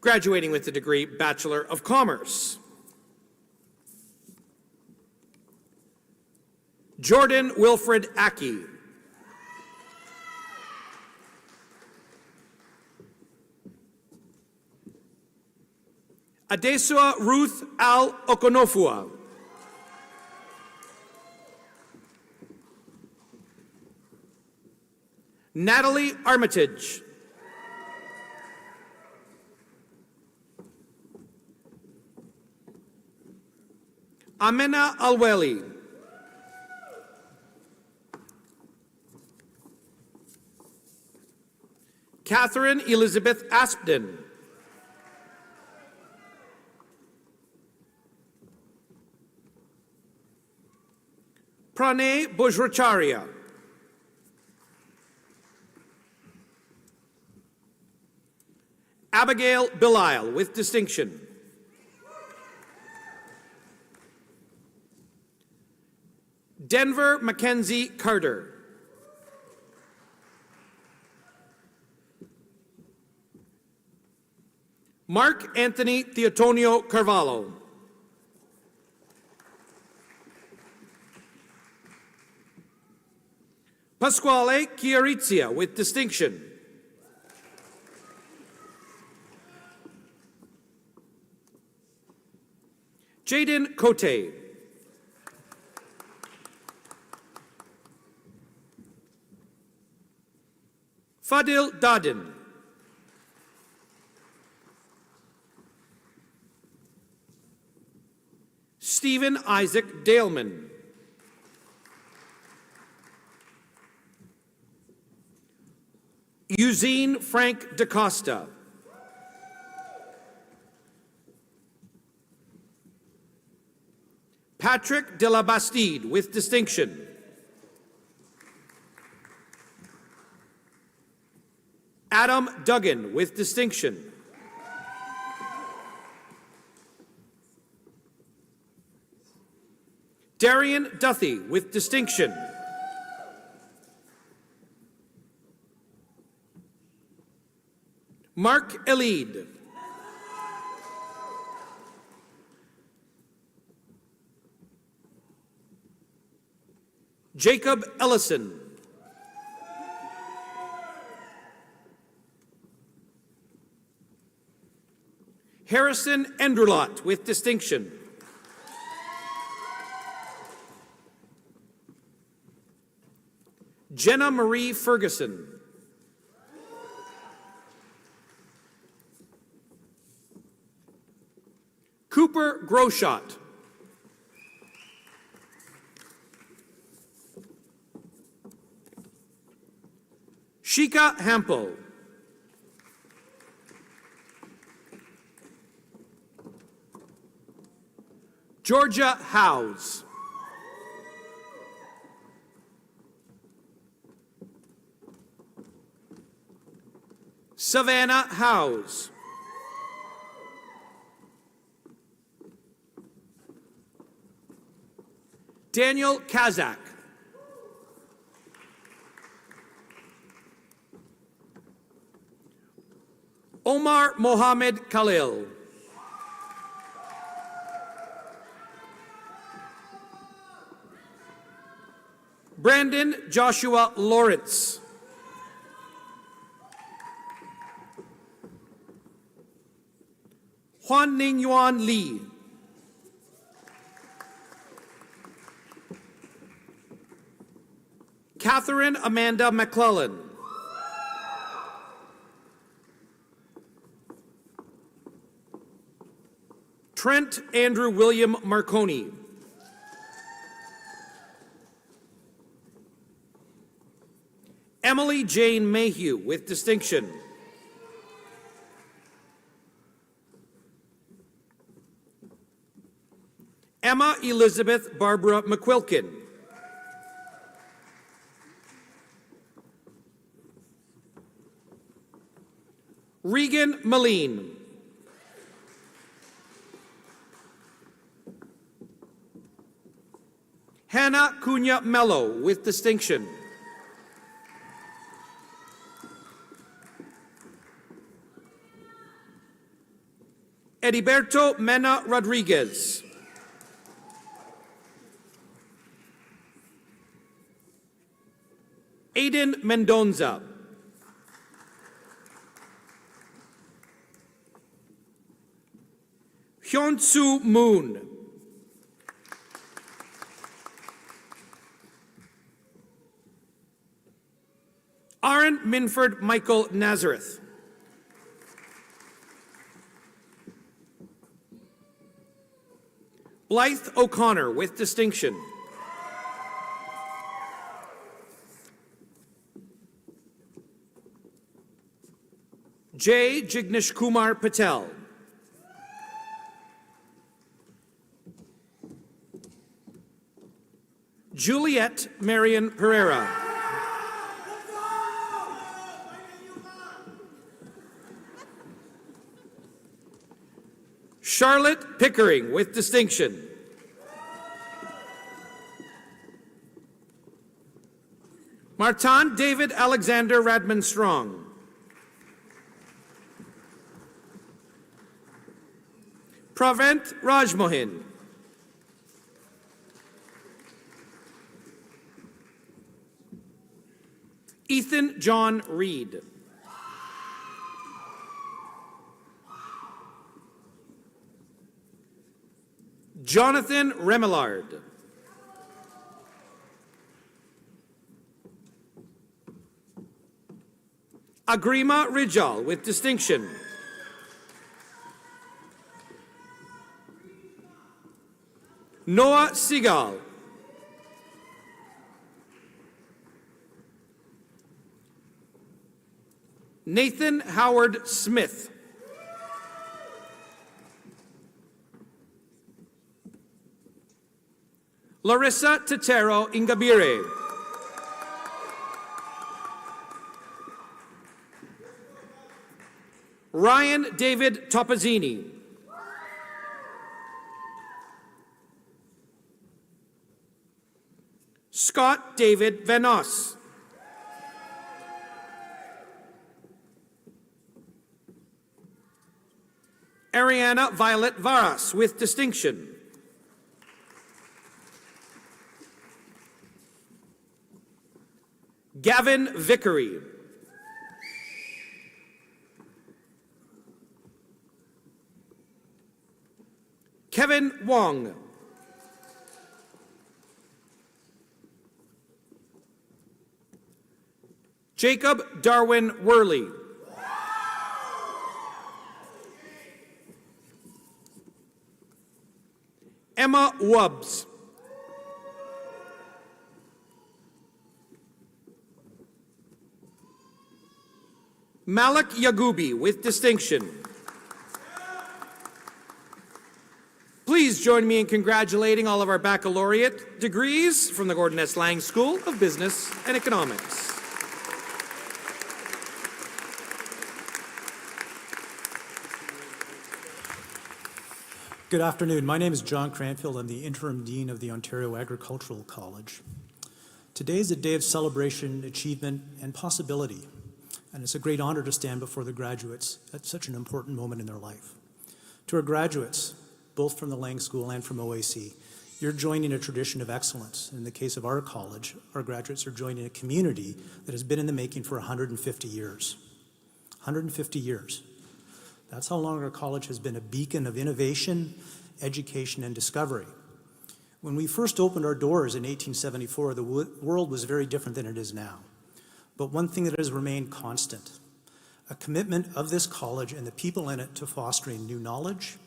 Graduating with the degree Bachelor of Commerce. Jordan Wilfred Aki. Adesua Ruth Al Okonofua. Natalie Armitage. Amena Alweli. Catherine Elizabeth Aspden. Pranay Bujracharya. Abigail Belisle with distinction. Denver Mackenzie Carter. Mark Anthony Theotonio Carvalho. Pasquale Chiarizia with distinction. Jaden Cote. Fadil Dadin. Stephen Isaac Daleman. Eugene Frank DaCosta. Patrick de la Bastide with distinction. Adam Duggan with distinction. Darian Duthie with distinction. Mark Elide. Jacob Ellison. Harrison Enderlot with distinction. Jenna Marie Ferguson. Cooper Groshot. Shika Hampel. Georgia Howes. Savannah Howes. Daniel Kazak. Omar Mohammed Khalil. Brandon Joshua Lawrence. Huan Ning Yuan Lee. Catherine Amanda McClellan. Trent Andrew William Marconi. Emily Jane Mayhew with distinction. Emma Elizabeth Barbara McQuilkin. Regan Maleen. Hannah Cunha Mello with distinction. Ediberto Mena Rodriguez. Aiden Mendonza. Hyun-Soo Moon. Aaron Lauren Minford Michael Nazareth. Blythe O'Connor with distinction. J. Jignesh Kumar Patel. Juliet Marion Pereira. Charlotte Pickering with distinction. Martin David Alexander Radman Strong. Pravent Rajmohin. Ethan John Reed. Jonathan Remillard. Agrima Rijal with distinction. Noah Seagal. Nathan Howard Smith. Larissa Tetero Ingabire. Ryan David Topazzini. Scott David Vanos. Ariana Violet Varas with distinction. Gavin Vickery. Kevin Wong. Jacob Darwin Worley. Emma Wubbs. Malik Yagubi with distinction. Please join me in congratulating all of our baccalaureate degrees from the Gordon S. Lang School of Business and Economics. Good afternoon. My name is John Cranfield. I'm the Interim Dean of the Ontario Agricultural College. Today is a day of celebration, achievement, and possibility, and it's a great honor to stand before the graduates at such an important moment in their life. To our graduates, both from the Lang School and from OAC, you're joining a tradition of excellence. In the case of our college, our graduates are joining a community that has been in the making for 150 years. 150 years. That's how long our college has been a beacon of innovation, education, and discovery. When we first opened our doors in 1874, the world was very different than it is now. But one thing that has remained constant, a commitment of this college and the people in it to fostering new knowledge,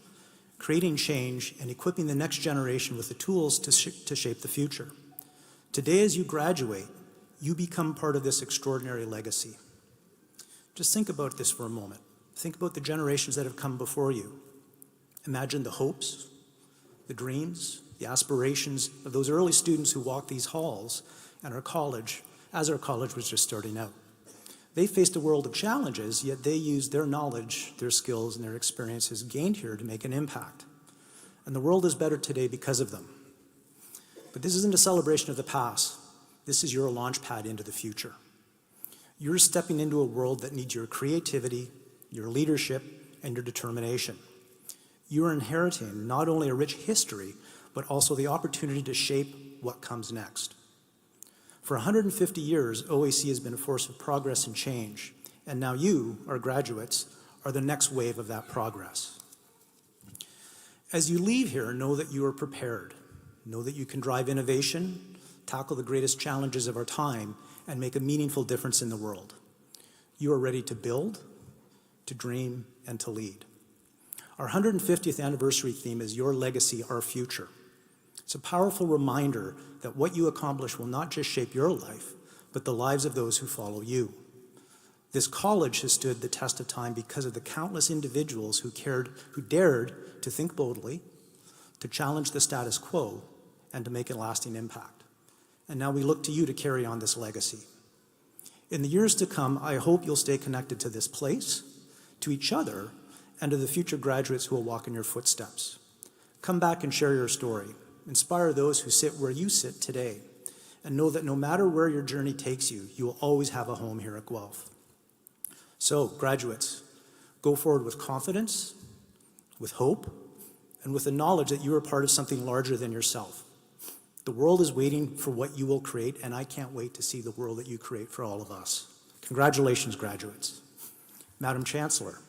creating change, and equipping the next generation with the tools to shape the future. Today, as you graduate, you become part of this extraordinary legacy. Just think about this for a moment. Think about the generations that have come before you. Imagine the hopes, the dreams, the aspirations of those early students who walked these halls and our college as our college was just starting out. They faced a world of challenges, yet they used their knowledge, their skills, and their experiences gained here to make an impact. And the world is better today because of them. But this isn't a celebration of the past. This is your launch pad into the future. You're stepping into a world that needs your creativity, your leadership, and your determination. You are inheriting not only a rich history, but also the opportunity to shape what comes next. For 150 years, OAC has been a force of progress and change, and now you, our graduates, are the next wave of that progress. As you leave here, know that you are prepared. Know that you can drive innovation, tackle the greatest challenges of our time, and make a meaningful difference in the world. You are ready to build, to dream, and to lead. Our 150th anniversary theme is Your Legacy, Our Future. It's a powerful reminder that what you accomplish will not just shape your life, but the lives of those who follow you. This college has stood the test of time because of the countless individuals who dared to think boldly, to challenge the status quo, and to make a lasting impact. And now we look to you to carry on this legacy. In the years to come, I hope you'll stay connected to this place, to each other, and to the future graduates who will walk in your footsteps. Come back and share your story. Inspire those who sit where you sit today. And know that no matter where your journey takes you, you will always have a home here at Guelph. So, graduates, go forward with confidence, with hope, and with the knowledge that you are part of something larger than yourself. The world is waiting for what you will create, and I can't wait to see the world that you create for all of us. Congratulations, graduates. Madam Chancellor,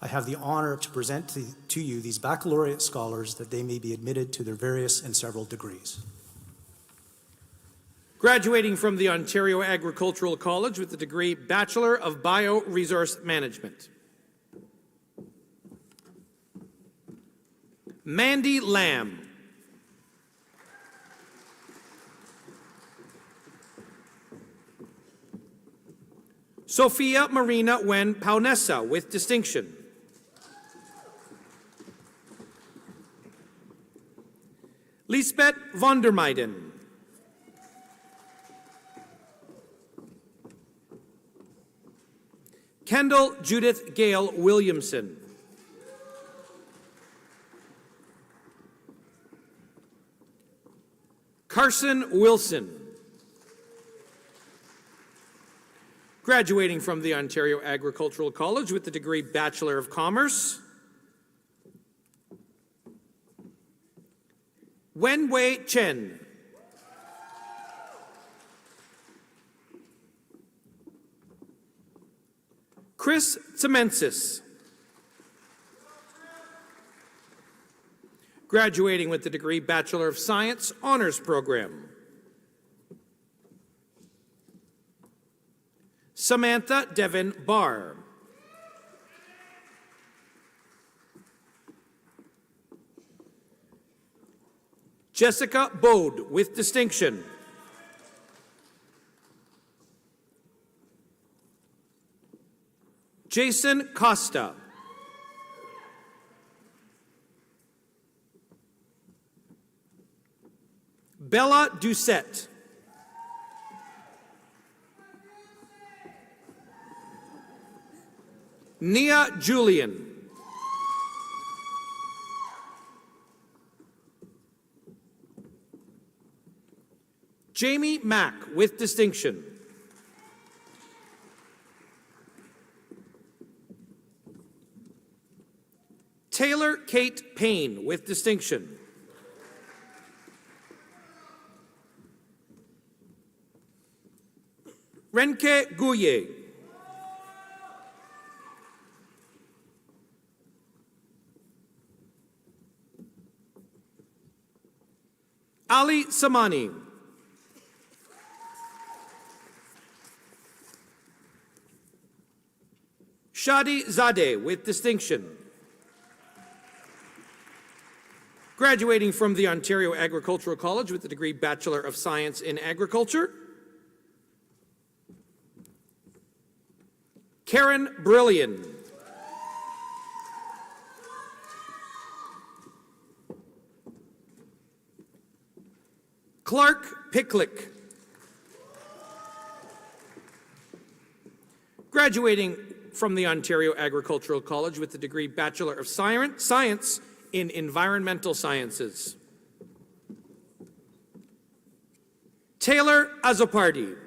I have the honor to present to you these baccalaureate scholars that they may be admitted to their various and several degrees. Graduating from the Ontario Agricultural College with the degree Bachelor of Bioresource Management. Mandy Lamb. Sophia Marina Wen Paunesa with distinction. Lisbeth von der Meiden. Kendall Judith Gale Williamson. Carson Wilson. Graduating from the Ontario Agricultural College with the degree Bachelor of Commerce. Wenwei Chen. Chris Tsemensis. Graduating with the degree Bachelor of Science Honors Program. Samantha Devon Barr. Jessica Bode with distinction. Jason Costa. Bella Doucette. Nia Julian. Jamie Mack with distinction. Taylor Kate Payne with distinction. Renke Gouye. Ali Samani. Shadi Zadeh with distinction. Graduating from the Ontario Agricultural College with the degree Bachelor of Science in Agriculture. Karen Brillian. Clark Picklick. Graduating from the Ontario Agricultural College with the degree Bachelor of Science in Environmental Sciences. Taylor Azopardi.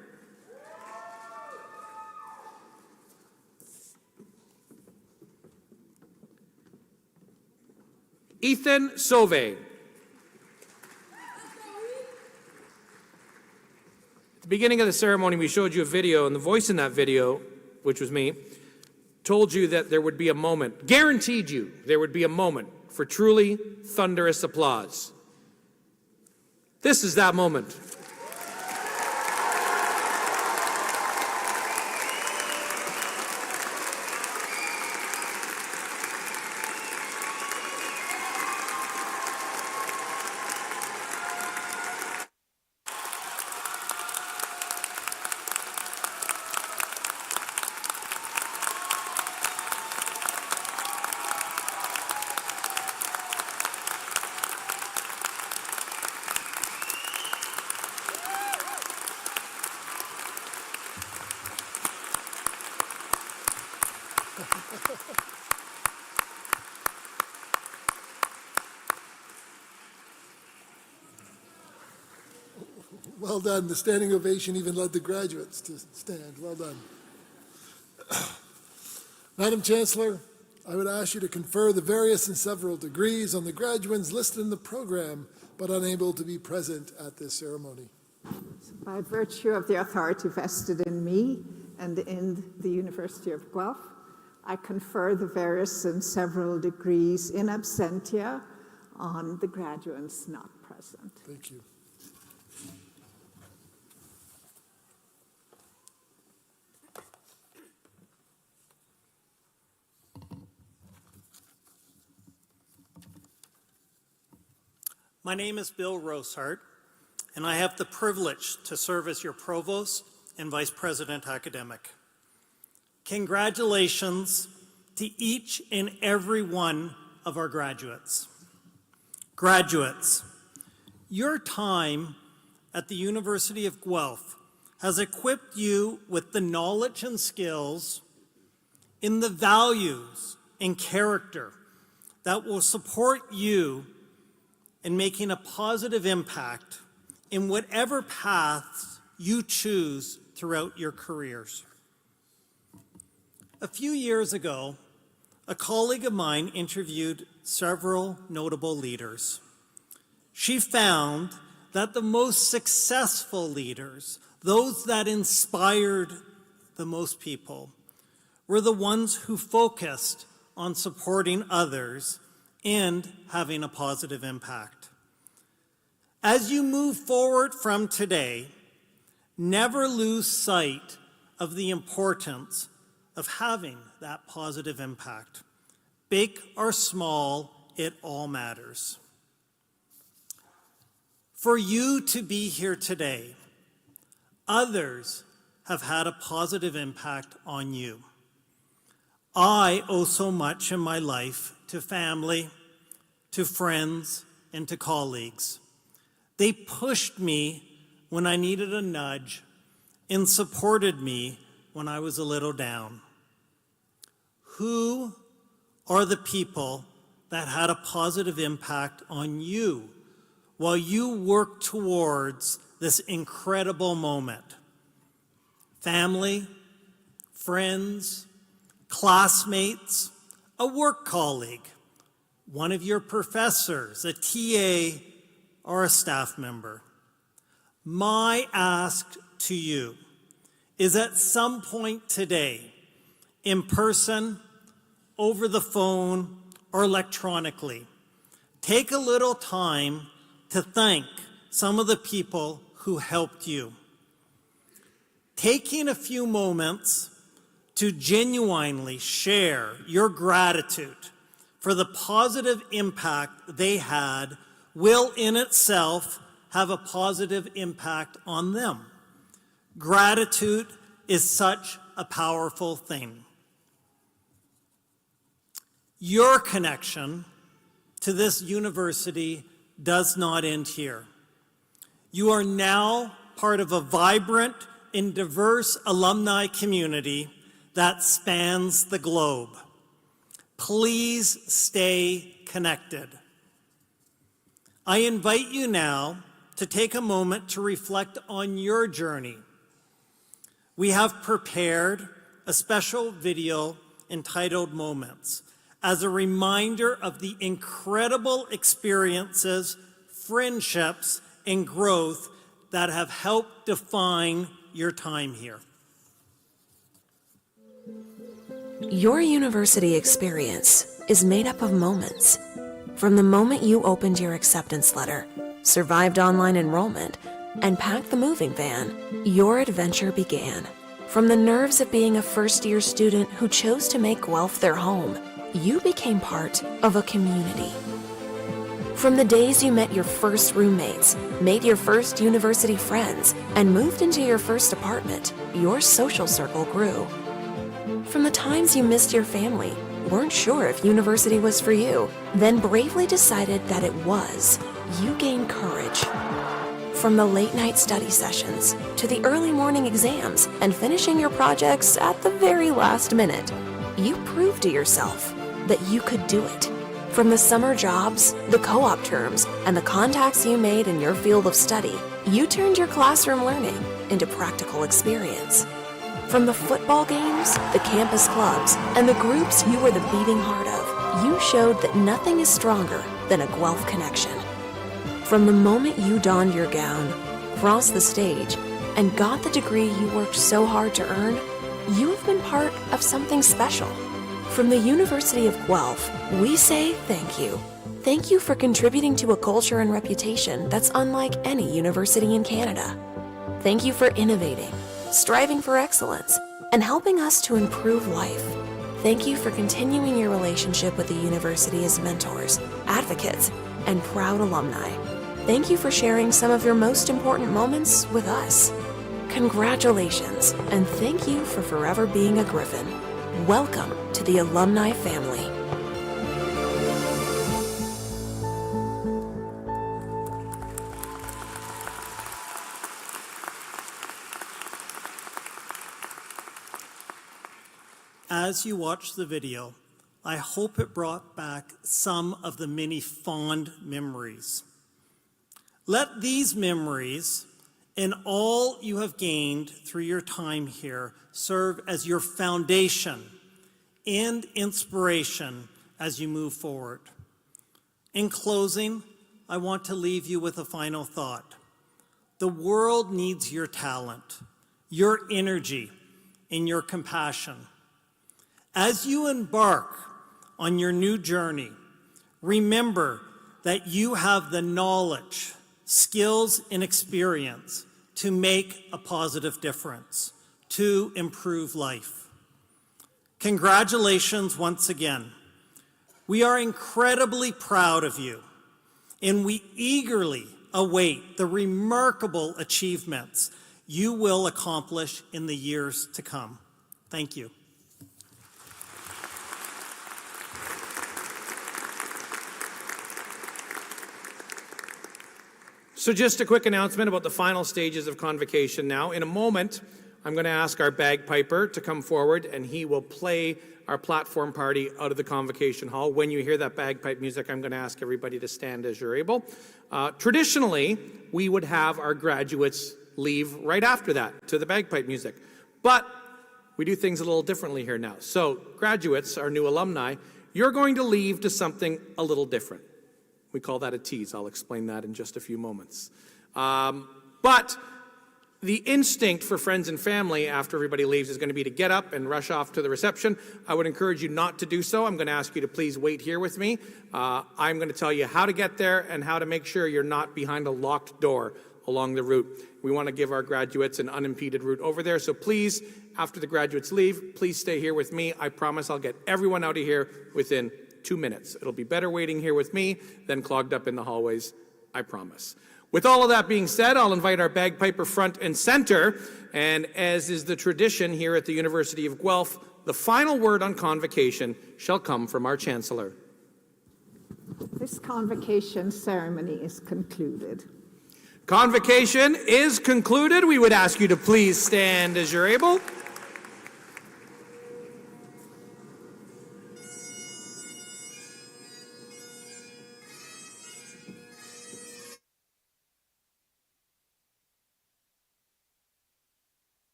Ethan Sauve. At the beginning of the ceremony, we showed you a video, and the voice in that video, which was me, told you that there would be a moment, guaranteed you there would be a moment for truly thunderous applause. This is that moment. Well done. The standing ovation even led the graduates to stand. Well done. Madam Chancellor, I would ask you to confer the various and several degrees on the graduates listed in the program but unable to be present at this ceremony. By virtue of the authority vested in me and in the University of Guelph, I confer the various and several degrees in absentia on the graduates not present. Thank you. My name is Bill Rosehart, and I have the privilege to serve as your Provost and Vice President Academic. Congratulations to each and every one of our graduates. Graduates, your time at the University of Guelph has equipped you with the knowledge and skills in the values and character that will support you in making a positive impact in whatever paths you choose throughout your careers. A few years ago, a colleague of mine interviewed several notable leaders. She found that the most successful leaders, those that inspired the most people, were the ones who focused on supporting others and having a positive impact. As you move forward from today, never lose sight of the importance of having that positive impact. Big or small, it all matters. For you to be here today, others have had a positive impact on you. I owe so much in my life to family, to friends, and to colleagues. They pushed me when I needed a nudge and supported me when I was a little down. Who are the people that had a positive impact on you while you work towards this incredible moment? Family, friends, classmates, a work colleague, one of your professors, a TA, or a staff member. My ask to you is at some point today, in person, over the phone, or electronically, take a little time to thank some of the people who helped you. Taking a few moments to genuinely share your gratitude for the positive impact they had will in itself have a positive impact on them. Gratitude is such a powerful thing. Your connection to this university does not end here. You are now part of a vibrant and diverse alumni community that spans the globe. Please stay connected. I invite you now to take a moment to reflect on your journey. We have prepared a special video entitled Moments as a reminder of the incredible experiences, friendships, and growth that have helped define your time here. Your university experience is made up of moments. From the moment you opened your acceptance letter, survived online enrollment, and packed the moving van, your adventure began. From the nerves of being a first-year student who chose to make Guelph their home, you became part of a community. From the days you met your first roommates, made your first university friends, and moved into your first apartment, your social circle grew. From the times you missed your family, weren't sure if university was for you, then bravely decided that it was, you gained courage. From the late-night study sessions to the early morning exams and finishing your projects at the very last minute, you proved to yourself that you could do it. From the summer jobs, the co-op terms, and the contacts you made in your field of study, you turned your classroom learning into practical experience. From the football games, the campus clubs, and the groups you were the beating heart of, you showed that nothing is stronger than a Guelph connection. From the moment you donned your gown, crossed the stage, and got the degree you worked so hard to earn, you have been part of something special. From the University of Guelph, we say thank you. Thank you for contributing to a culture and reputation that's unlike any university in Canada. Thank you for innovating, striving for excellence, and helping us to improve life. Thank you for continuing your relationship with the university as mentors, advocates, and proud alumni. Thank you for sharing some of your most important moments with us. Congratulations, and thank you for forever being a Griffin. Welcome to the alumni family. As you watch the video, I hope it brought back some of the many fond memories. Let these memories and all you have gained through your time here serve as your foundation and inspiration as you move forward. In closing, I want to leave you with a final thought. The world needs your talent, your energy, and your compassion. As you embark on your new journey, remember that you have the knowledge, skills, and experience to make a positive difference, to improve life. Congratulations once again. We are incredibly proud of you, and we eagerly await the remarkable achievements you will accomplish in the years to come. Thank you. So just a quick announcement about the final stages of Convocation now. In a moment, I'm going to ask our bagpiper to come forward, and he will play our platform party out of the Convocation Hall. When you hear that bagpipe music, I'm going to ask everybody to stand as you're able. Traditionally, we would have our graduates leave right after that to the bagpipe music. But we do things a little differently here now. So graduates, our new alumni, you're going to leave to something a little different. We call that a tease. I'll explain that in just a few moments. But the instinct for friends and family after everybody leaves is going to be to get up and rush off to the reception. I would encourage you not to do so. I'm going to ask you to please wait here with me. I'm going to tell you how to get there and how to make sure you're not behind a locked door along the route. We want to give our graduates an unimpeded route over there. So please, after the graduates leave, please stay here with me. I promise I'll get everyone out of here within 2 minutes. It'll be better waiting here with me than clogged up in the hallways, I promise. With all of that being said, I'll invite our bagpiper front and center, and as is the tradition here at the University of Guelph, the final word on Convocation shall come from our Chancellor. This convocation ceremony is concluded. Convocation is concluded. We would ask you to please stand as you're able.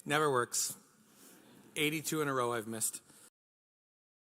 Never works. 82 in a row I've missed.